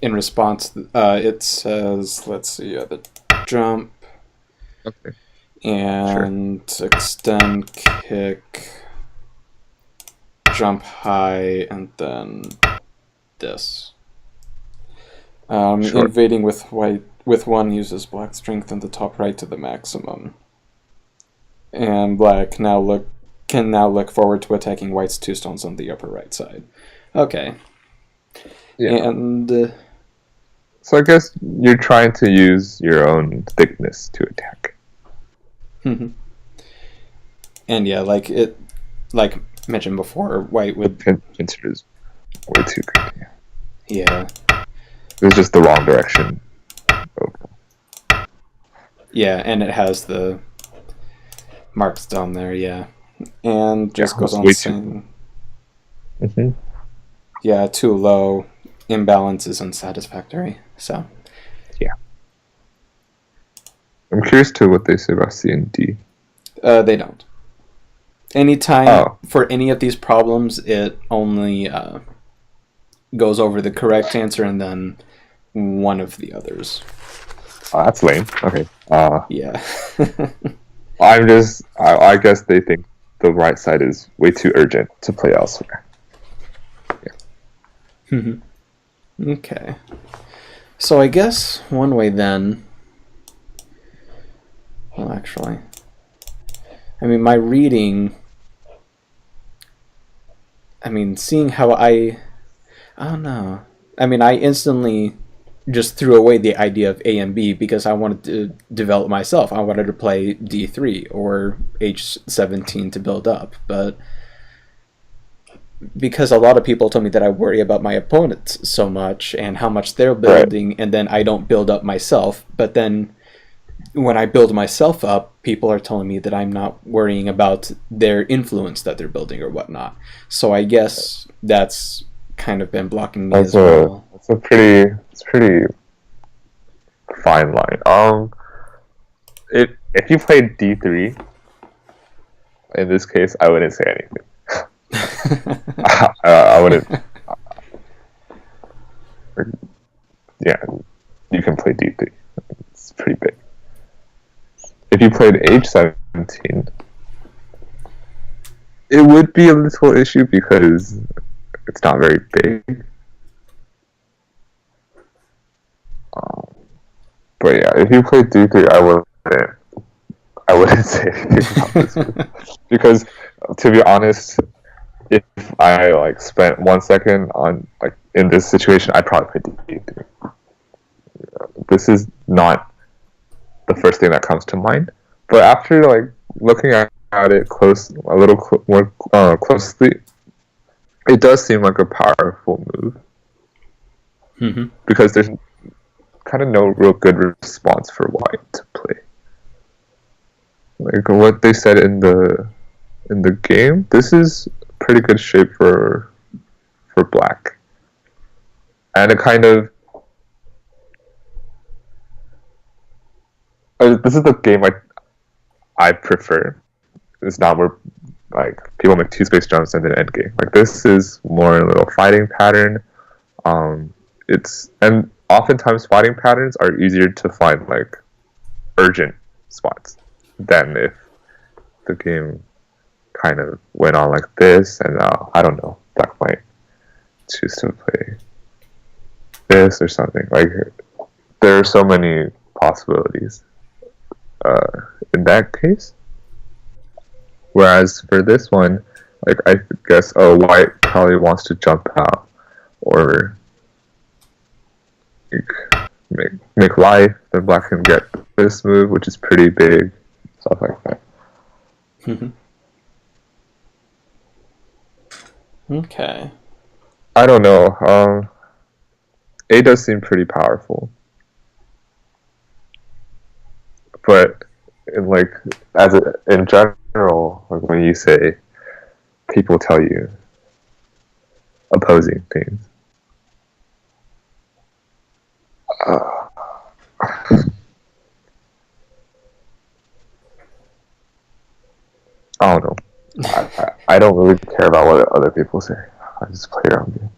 response, it says, let's see, the jump. Okay. And extend, kick, jump high, and then this. Invading with white with one uses black strength in the top right to the maximum. And black can now look forward to attacking white's 2 stones on the upper right side. Okay. Yeah. And so I guess you're trying to use your own thickness to attack. And yeah, like mentioned before, white would Pincer is way too good. Yeah. It's just the wrong direction. Yeah, and it has the marks down there, yeah. And just goes on saying... Yeah, too low. Imbalance is unsatisfactory, so... Yeah. I'm curious to what they say about C and D. They don't. Anytime for any of these problems, it only goes over the correct answer and then one of the others. Oh, that's lame. Okay. Yeah. I guess they think the right side is way too urgent to play elsewhere. Yeah. Okay. So I guess one way then... Well, actually... I mean, my reading... I mean, seeing how I don't know. I mean, I instantly just threw away the idea of A and B because I wanted to develop myself. I wanted to play D3 or H17 to build up. But because a lot of people told me that I worry about my opponents so much and how much they're building, and then I don't build up myself. But then when I build myself up, people are telling me that I'm not worrying about their influence that they're building or whatnot. So I guess that's kind of been blocking me as well. That's a pretty fine line. If you played D3, in this case, I wouldn't say anything. I wouldn't. Yeah, you can play D3. It's pretty big. If you played H17, it would be a little issue because it's not very big. But yeah, if you played D3, I wouldn't say anything about this because, to be honest, if I like spent 1 second on like in this situation, I'd probably play D3. This is not the first thing that comes to mind, but after like looking at it more closely, it does seem like a powerful move. Mm-hmm. Because there's kind of no real good response for white to play. Like what they said in the game, this is pretty good shape for black, and it kind of this is the game I prefer. It's not where like people make 2-space jumps and then end game. Like this is more a little fighting pattern. And oftentimes fighting patterns are easier to find like urgent spots than if the game kind of went on like this, and I don't know, black might choose to play this or something. Like there are so many possibilities in that case. Whereas for this one, like I guess white probably wants to jump out or make life, then black can get this move, which is pretty big, stuff like that. Mm-hmm. Okay. I don't know. A does seem pretty powerful, but in general, like when you say people tell you opposing things, I don't know. I don't really care about what other people say. I just play around game.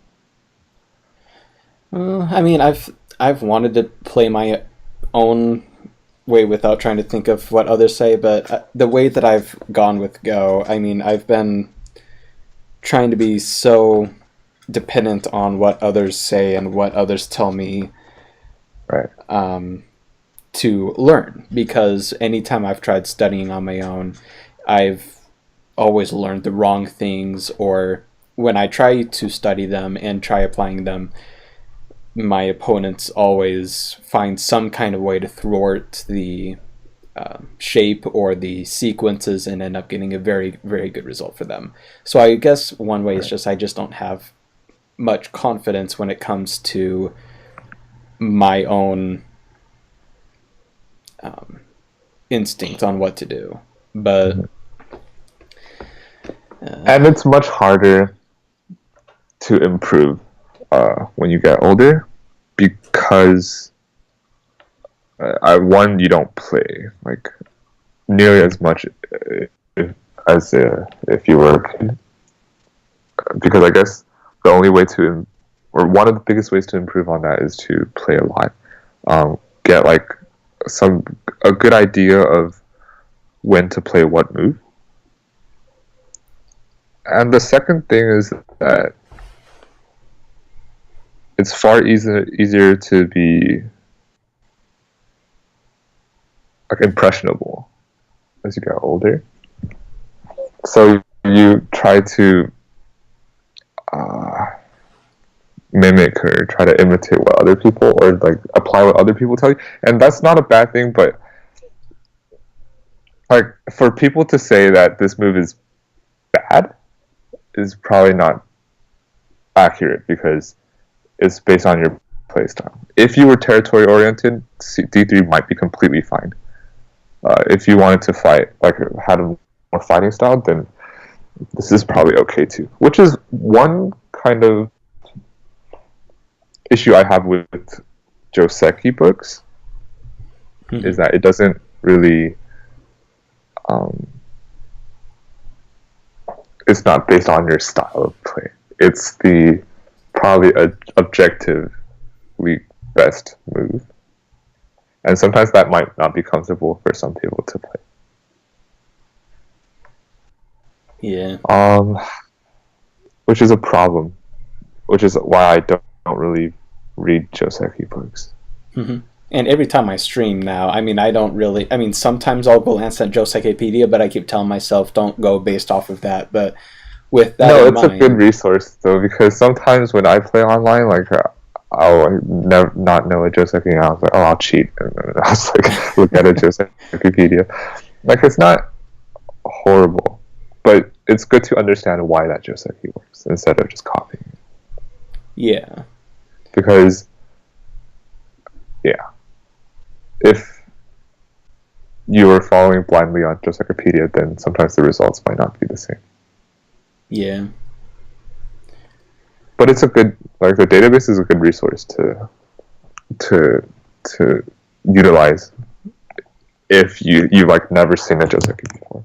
I mean, I've wanted to play my own way without trying to think of what others say, but the way that I've gone with Go, I mean, I've been trying to be so dependent on what others say and what others tell me, right? To learn, because anytime I've tried studying on my own, I've always learned the wrong things, or when I try to study them and try applying them, my opponents always find some kind of way to thwart the shape or the sequences and end up getting a very, very good result for them. So I guess one way is just I just don't have much confidence when it comes to my own instinct on what to do. But and it's much harder to improve when you get older, because you don't play like nearly as much if you were a kid. Because I guess the only way or one of the biggest ways to improve on that is to play a lot, get like a good idea of when to play what move. And the second thing is that it's far easier to be like impressionable as you get older. So you try to mimic or try to imitate what other people, or like apply what other people tell you, and that's not a bad thing. But like for people to say that this move is bad is probably not accurate, because it's based on your playstyle. If you were territory oriented, D3 might be completely fine. if you wanted to fight, like had a more fighting style, then this is probably okay too. Which is one kind of issue I have with Joseki books, is that it doesn't really it's not based on your style of play. It's the probably objectively best move, and sometimes that might not be comfortable for some people to play. Yeah. Which is a problem. Which is why I don't really read Joseki books. And every time I stream now, I mean, I don't really. I mean, sometimes I'll glance at Josekipedia, but I keep telling myself don't go based off of that. But with that No, in it's mind, a good resource though, because sometimes when I play online, like I'll never not know a Joseki, and I was like, oh, I'll cheat, and then I was like, look at a Josekipedia. Like, it's not horrible, but it's good to understand why that Joseki works instead of just copying it. Yeah. Because, yeah, if you were following blindly on Josekipedia, then sometimes the results might not be the same. Yeah. But it's a good, like, the database is a good resource to utilize if you like never seen a Joseki before.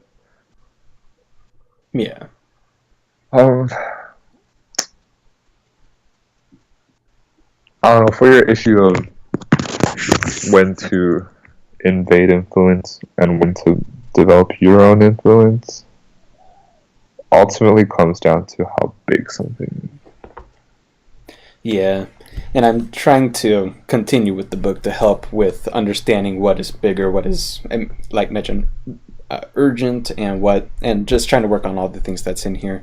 Yeah. I don't know, for your issue of when to invade influence and when to develop your own influence, ultimately comes down to how big something is. Yeah. And I'm trying to continue with the book to help with understanding what is bigger, what is, like mentioned, urgent, and just trying to work on all the things that's in here.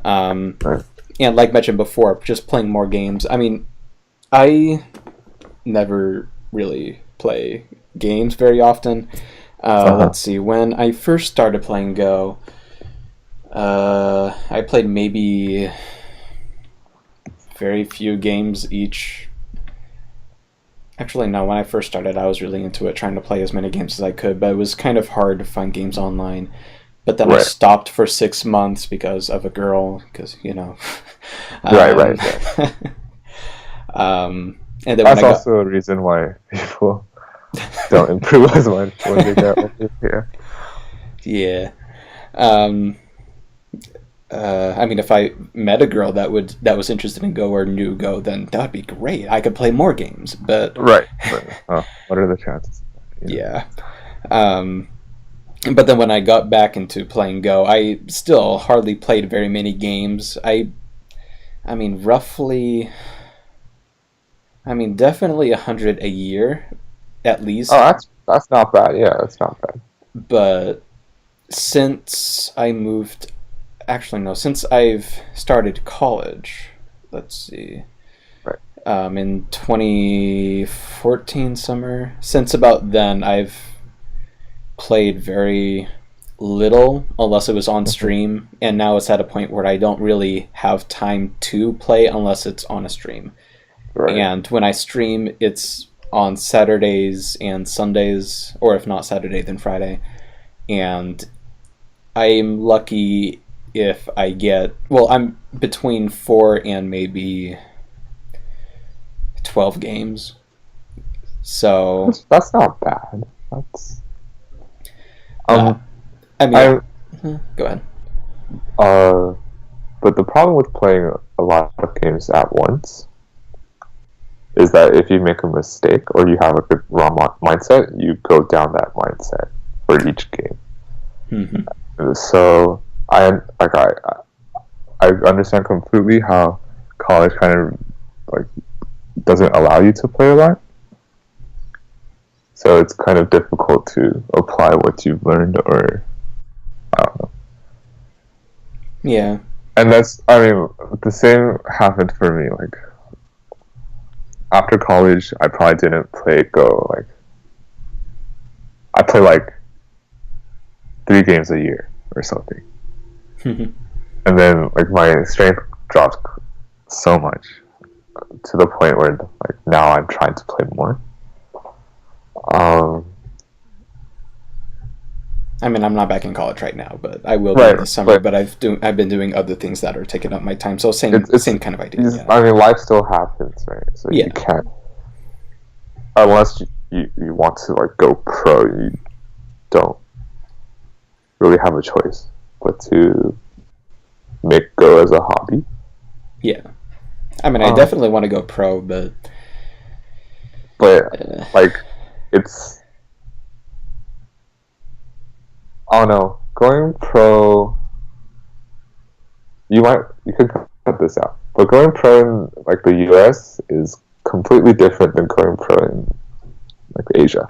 Right. And like mentioned before, just playing more games. I mean, I never really play games very often. Let's see. When I first started playing Go, I played maybe very few games each. Actually, no, when I first started, I was really into it, trying to play as many games as I could, but it was kind of hard to find games online. But then I stopped for 6 months because of a girl, because, you know. Right. And then that's also a reason why people don't improve as much when they get older. Yeah. I mean, if I met a girl that was interested in Go or knew Go, then that would be great. I could play more games, but right. What are the chances? Yeah. But then when I got back into playing Go, I still hardly played very many games. I mean, definitely 100 a year, at least. Oh, that's not bad. Yeah, that's not bad. But since I've started college, let's see, right, in 2014 summer, since about then I've played very little, unless it was on stream, and now it's at a point where I don't really have time to play unless it's on a stream. Right. And when I stream, it's on Saturdays and Sundays, or if not Saturday, then Friday. And I'm lucky if I get, I'm between 4 and maybe 12 games. So that's not bad. That's I mean, go ahead. But the problem with playing a lot of games at once is that if you make a mistake or you have a good wrong mindset, you go down that mindset for each game. So I understand completely how college kind of like doesn't allow you to play a lot. So it's kind of difficult to apply what you've learned, or I don't know. Yeah. And the same happened for me. Like, after college, I probably didn't play Go. Like, I play like 3 games a year or something. And then, like, my strength dropped so much to the point where, like, now I'm trying to play more. I mean, I'm not back in college right now, but I will be Right, this summer. but But I've been doing other things that are taking up my time. So it's same kind of idea. Yeah. I mean, life still happens, right? So Yeah. you can't, unless you want to like go pro, you don't really have a choice but to make Go as a hobby. Yeah. I mean, I definitely want to go pro, but like it's, I don't know, going pro. You could cut this out, but going pro in like the U.S. is completely different than going pro in like Asia.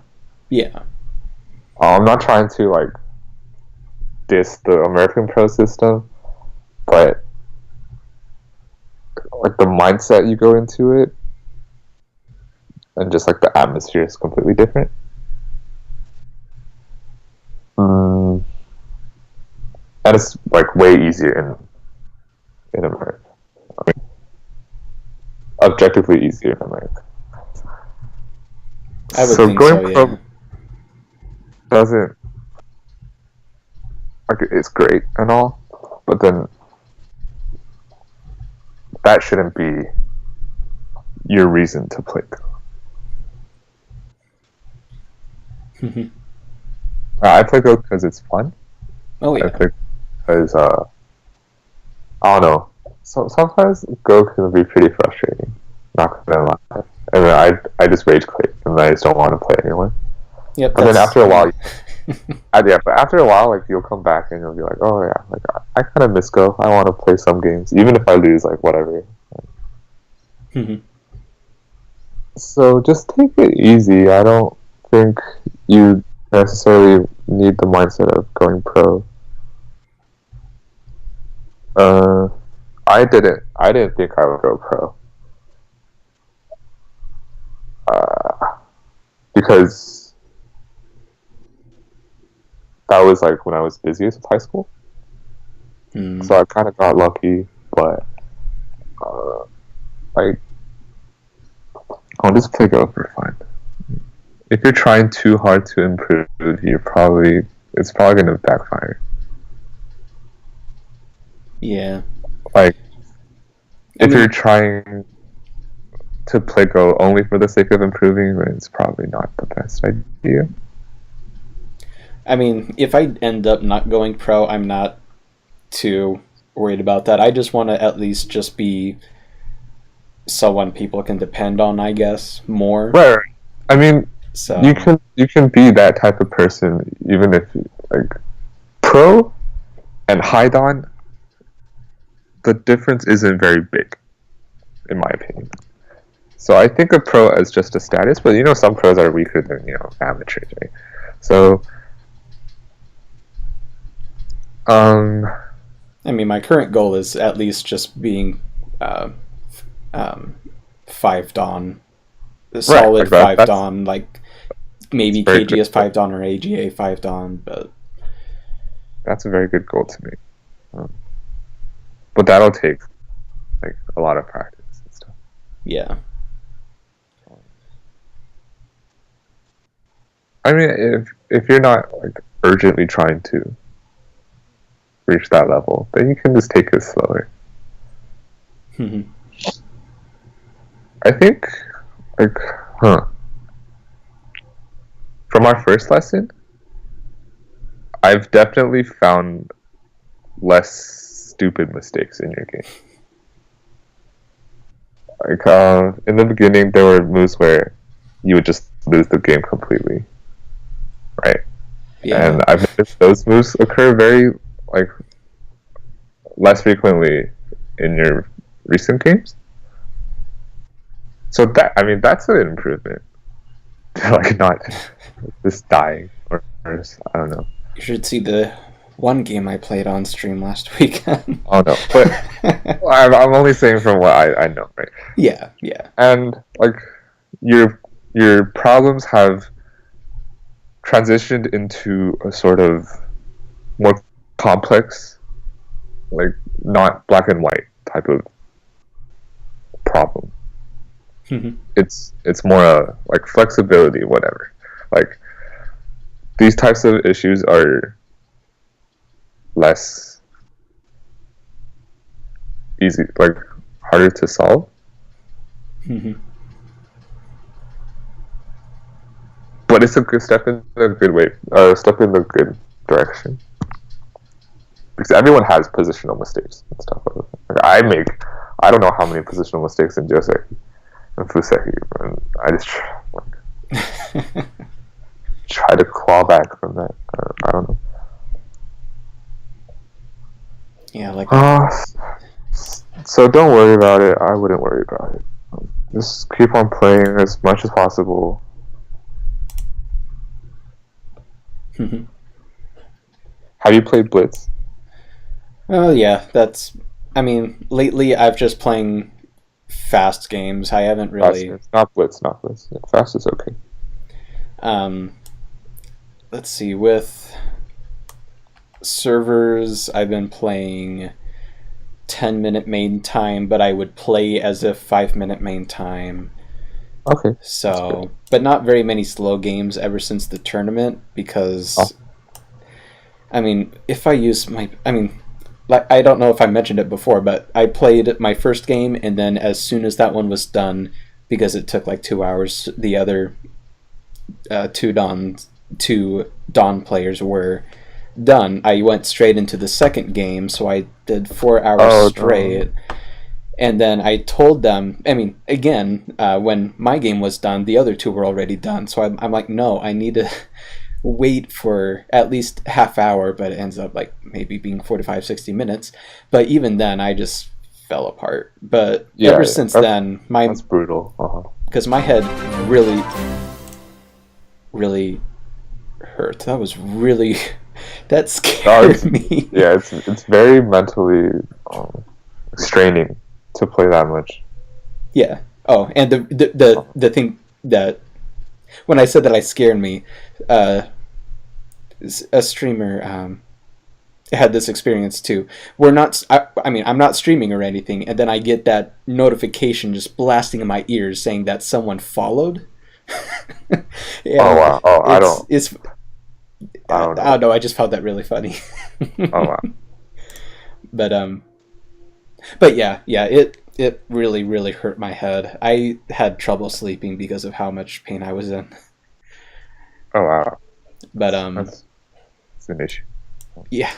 yeah. I'm not trying to like diss the American pro system, but like the mindset you go into it and just like the atmosphere is completely different. And it's like way easier in America. I mean, objectively easier in America. I would So think going so, yeah. pro doesn't, like, it's great and all, but then that shouldn't be your reason to play Go. I play Go because it's fun. Oh, I yeah. play because I don't know. So sometimes Go can be pretty frustrating. Not gonna lie. And then I just rage quit and I just don't want to play anymore. Yep. But then after a while, but after a while, like you'll come back and you'll be like, oh yeah, like I kind of miss Go. I want to play some games, even if I lose, like whatever. So just take it easy. I don't think you necessarily need the mindset of going pro. I didn't think I would go pro. Because that was like when I was busiest with high school. So I kind of got lucky, but I'll just play Go for fun. If you're trying too hard to improve, it's probably gonna backfire. Yeah. Like, if you're trying to play Go only for the sake of improving, then it's probably not the best idea. I mean, if I end up not going pro, I'm not too worried about that. I just want to at least just be someone people can depend on, I guess, more. Right. I mean, so you can be that type of person even if like pro and Haidon. The difference isn't very big, in my opinion. So I think of pro as just a status, but some pros are weaker than amateurs, right? So, I mean, my current goal is at least just being 5 Dawn, a solid right, 5 Dawn, like maybe KGS 5 Dawn or AGA 5 Dawn, but that's a very good goal to me. But that'll take like a lot of practice and stuff. Yeah. I mean, if you're not like urgently trying to reach that level, then you can just take it slower. I think, like, from our first lesson, I've definitely found less stupid mistakes in your game. Like, in the beginning, there were moves where you would just lose the game completely, right? Yeah. And I've noticed those moves occur very, like, less frequently in your recent games. So that's an improvement. Like, not just dying or I don't know. You should see the one game I played on stream last weekend. Oh no, but I'm only saying from what I know, right? Yeah. And like your problems have transitioned into a sort of more complex, like not black and white type of problem. It's more like flexibility, whatever. Like these types of issues are less easy, like harder to solve. Mm-hmm. But it's a good step in a good way, step in the good direction. Because everyone has positional mistakes and stuff. Like I don't know how many positional mistakes in Joseki and Fuseki, and I just try to claw back from that. I don't know. Yeah, like. So don't worry about it. I wouldn't worry about it. Just keep on playing as much as possible. Mm-hmm. Have you played Blitz? Oh yeah, I mean, lately I've just playing fast games. I haven't really. Fast, not Blitz. Yeah, fast is okay. Let's see. With servers, I've been playing 10-minute main time, but I would play as if 5-minute main time. Okay. So, but not very many slow games ever since the tournament because, I mean, if I use like I don't know if I mentioned it before, but I played my first game and then as soon as that one was done, because it took like 2 hours, the other two Dawn players were done. I went straight into the second game, so I did 4 hours straight. No. And then I told them, I mean, again, when my game was done, the other two were already done. So I'm like, no, I need to wait for at least half hour, but it ends up like maybe being 45, 60 minutes. But even then, I just fell apart. But ever since then, that's brutal. Because my head really, really hurt. That was really... That scared me. Yeah, it's very mentally straining to play that much. Yeah. Oh, and the thing that when I said that I scared me, a streamer had this experience too. I mean, I'm not streaming or anything, and then I get that notification just blasting in my ears saying that someone followed. Oh wow! Oh, I don't know. I just found that really funny. Oh wow! But yeah, it really, really hurt my head. I had trouble sleeping because of how much pain I was in. Oh wow! But that's an issue. Yeah,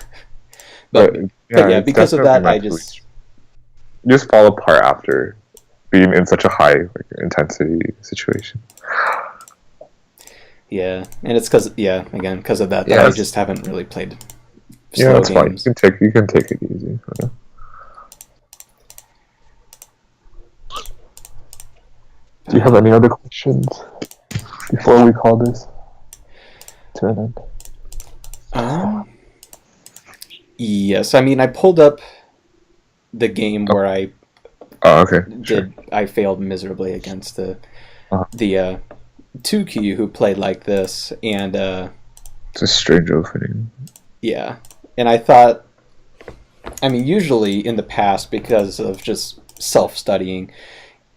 but yeah, because of that, I just fall apart after being in such a high intensity situation. Yeah, and it's because because of that, I just haven't really played slow that's games. Fine. You can take it easy. Yeah. Do you have any other questions before we call this to an end? Yes, I mean I pulled up the game where I I failed miserably against the 2Q who played like this, and it's a strange opening. Yeah, and I thought, I mean, usually in the past, because of just self-studying,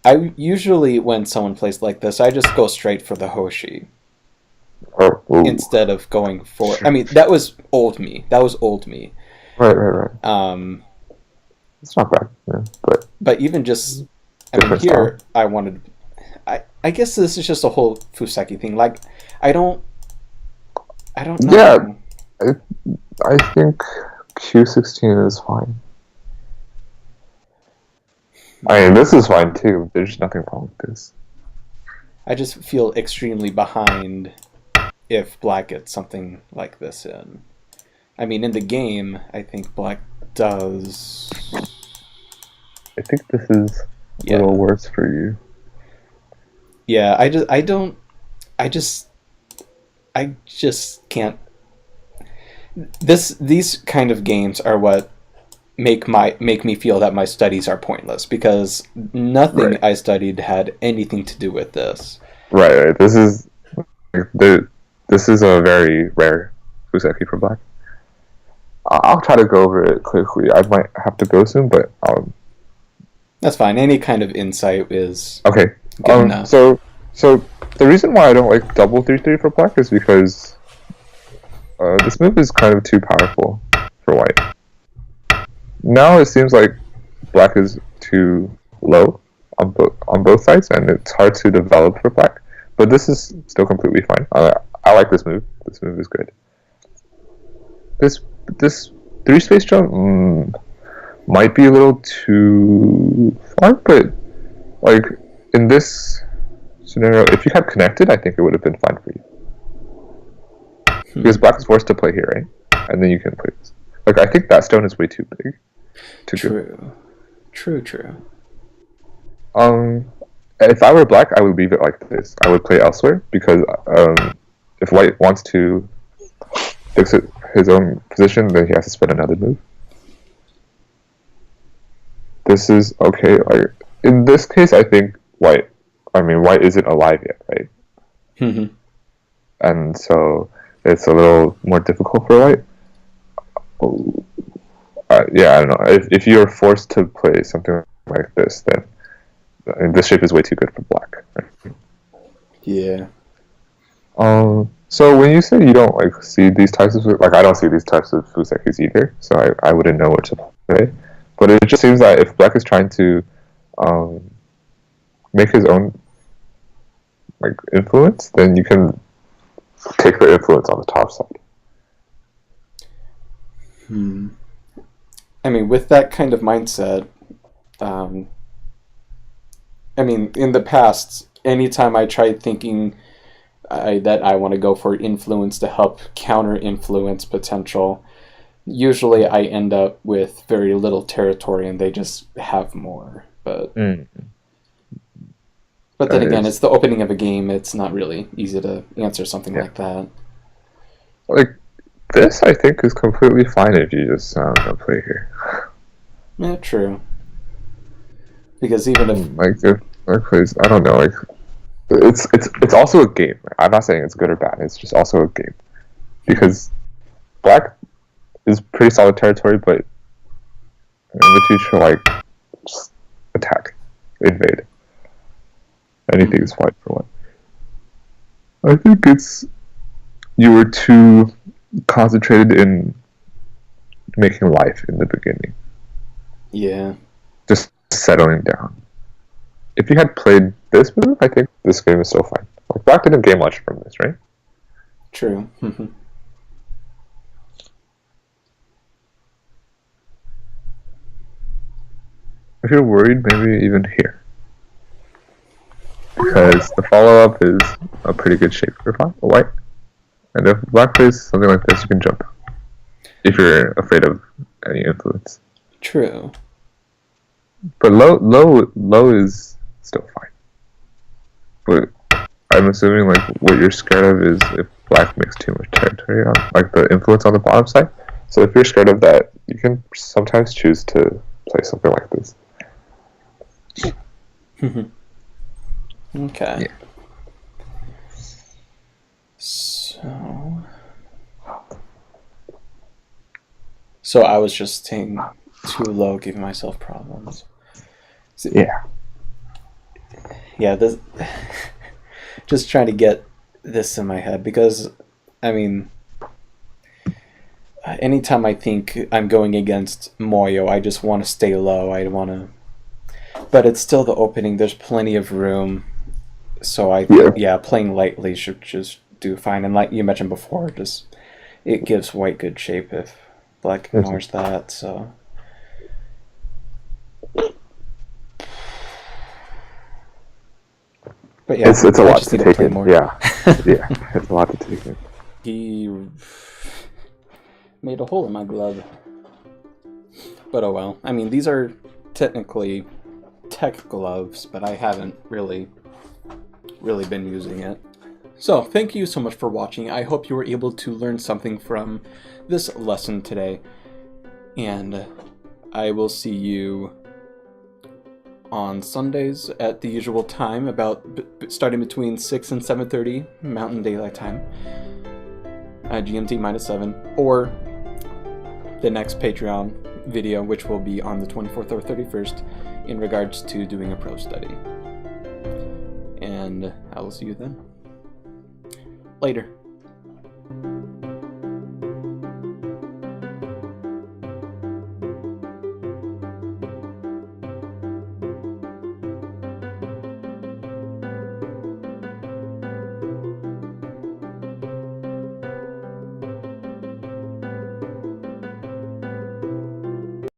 I usually, when someone plays like this, I just go straight for the Hoshi. Instead of going for... I mean, that was old me. Right. It's not bad, yeah. But even just... I mean, here, I wanted... I guess this is just a whole Fuseki thing. Like, I don't know. Yeah, I think Q16 is fine. I mean, this is fine too. There's nothing wrong with this. I just feel extremely behind if Black gets something like this in. I mean, in the game, I think Black does... I think this is a little worse for you. Yeah, I just can't... These kind of games are what make me feel that my studies are pointless, because nothing I studied had anything to do with this. Right. This is a very rare Fuseki for Black. I'll try to go over it quickly. I might have to go soon, but that's fine. Any kind of insight is okay. Good enough. So the reason why I don't like double 3-3 for Black is because this move is kind of too powerful for White. now it seems like black is too low on both sides, and it's hard to develop for black. But this is still completely fine. I like this move. This move is good. This 3-space jump might be a little too far, but like in this scenario, if you had connected, I think it would have been fine for you. Because black is forced to play here, right? And then you can play this. Like, I think that stone is way too big. True. If I were black, I would leave it like this. I would play elsewhere, because if white wants to fix his own position, then he has to spend another move. This is okay. Like, in this case, I think white isn't alive yet, right? Mm-hmm. And so it's a little more difficult for white. Yeah, I don't know. If you're forced to play something like this, then this shape is way too good for black. Right? Yeah. So when you say you don't like see these types of like, I don't see these types of fusekis either, so I wouldn't know what to play. But it just seems that if black is trying to make his own like influence, then you can take the influence on the top side. I mean, with that kind of mindset, I mean, in the past, anytime I tried thinking that I want to go for influence to help counter influence potential, usually I end up with very little territory and they just have more. But but then again, it's the opening of a game. It's not really easy to answer something like that. Like, this, I think, is completely fine if you just don't play here. Yeah, true. Because even if black plays, I don't know, like it's also a game. I'm not saying it's good or bad. It's just also a game, because black is pretty solid territory, but in the future, like, just attack, invade. Anything is fine for one. I think you were too concentrated in making life in the beginning. Yeah. Just settling down. If you had played this move, I think this game is still fine. Like, black didn't gain much from this, right? True. If you're worried, maybe even here. Because the follow-up is a pretty good shape for white. And if black plays something like this, you can jump. If you're afraid of any influence. True. But low is still fine. But I'm assuming, like, what you're scared of is if black makes too much territory on, like, the influence on the bottom side. So if you're scared of that, you can sometimes choose to play something like this. Okay. Yeah. So I was just staying too low, giving myself problems. Yeah. Yeah, this just trying to get this in my head, because I mean, anytime I think I'm going against Moyo, I just want to stay low. I want to, but it's still the opening. There's plenty of room, so playing lightly should just do fine. And like you mentioned before, just it gives white good shape if black ignores that. So. But yeah, it's a lot to take in. Yeah, it's a lot to take in. He made a hole in my glove. But oh well. I mean, these are technically tech gloves, but I haven't really been using it. So, thank you so much for watching. I hope you were able to learn something from this lesson today. And I will see you on Sundays at the usual time, about starting between 6 and 7:30 Mountain Daylight Time, GMT -7, or the next Patreon video, which will be on the 24th or 31st, in regards to doing a pro study. And I will see you then. Later.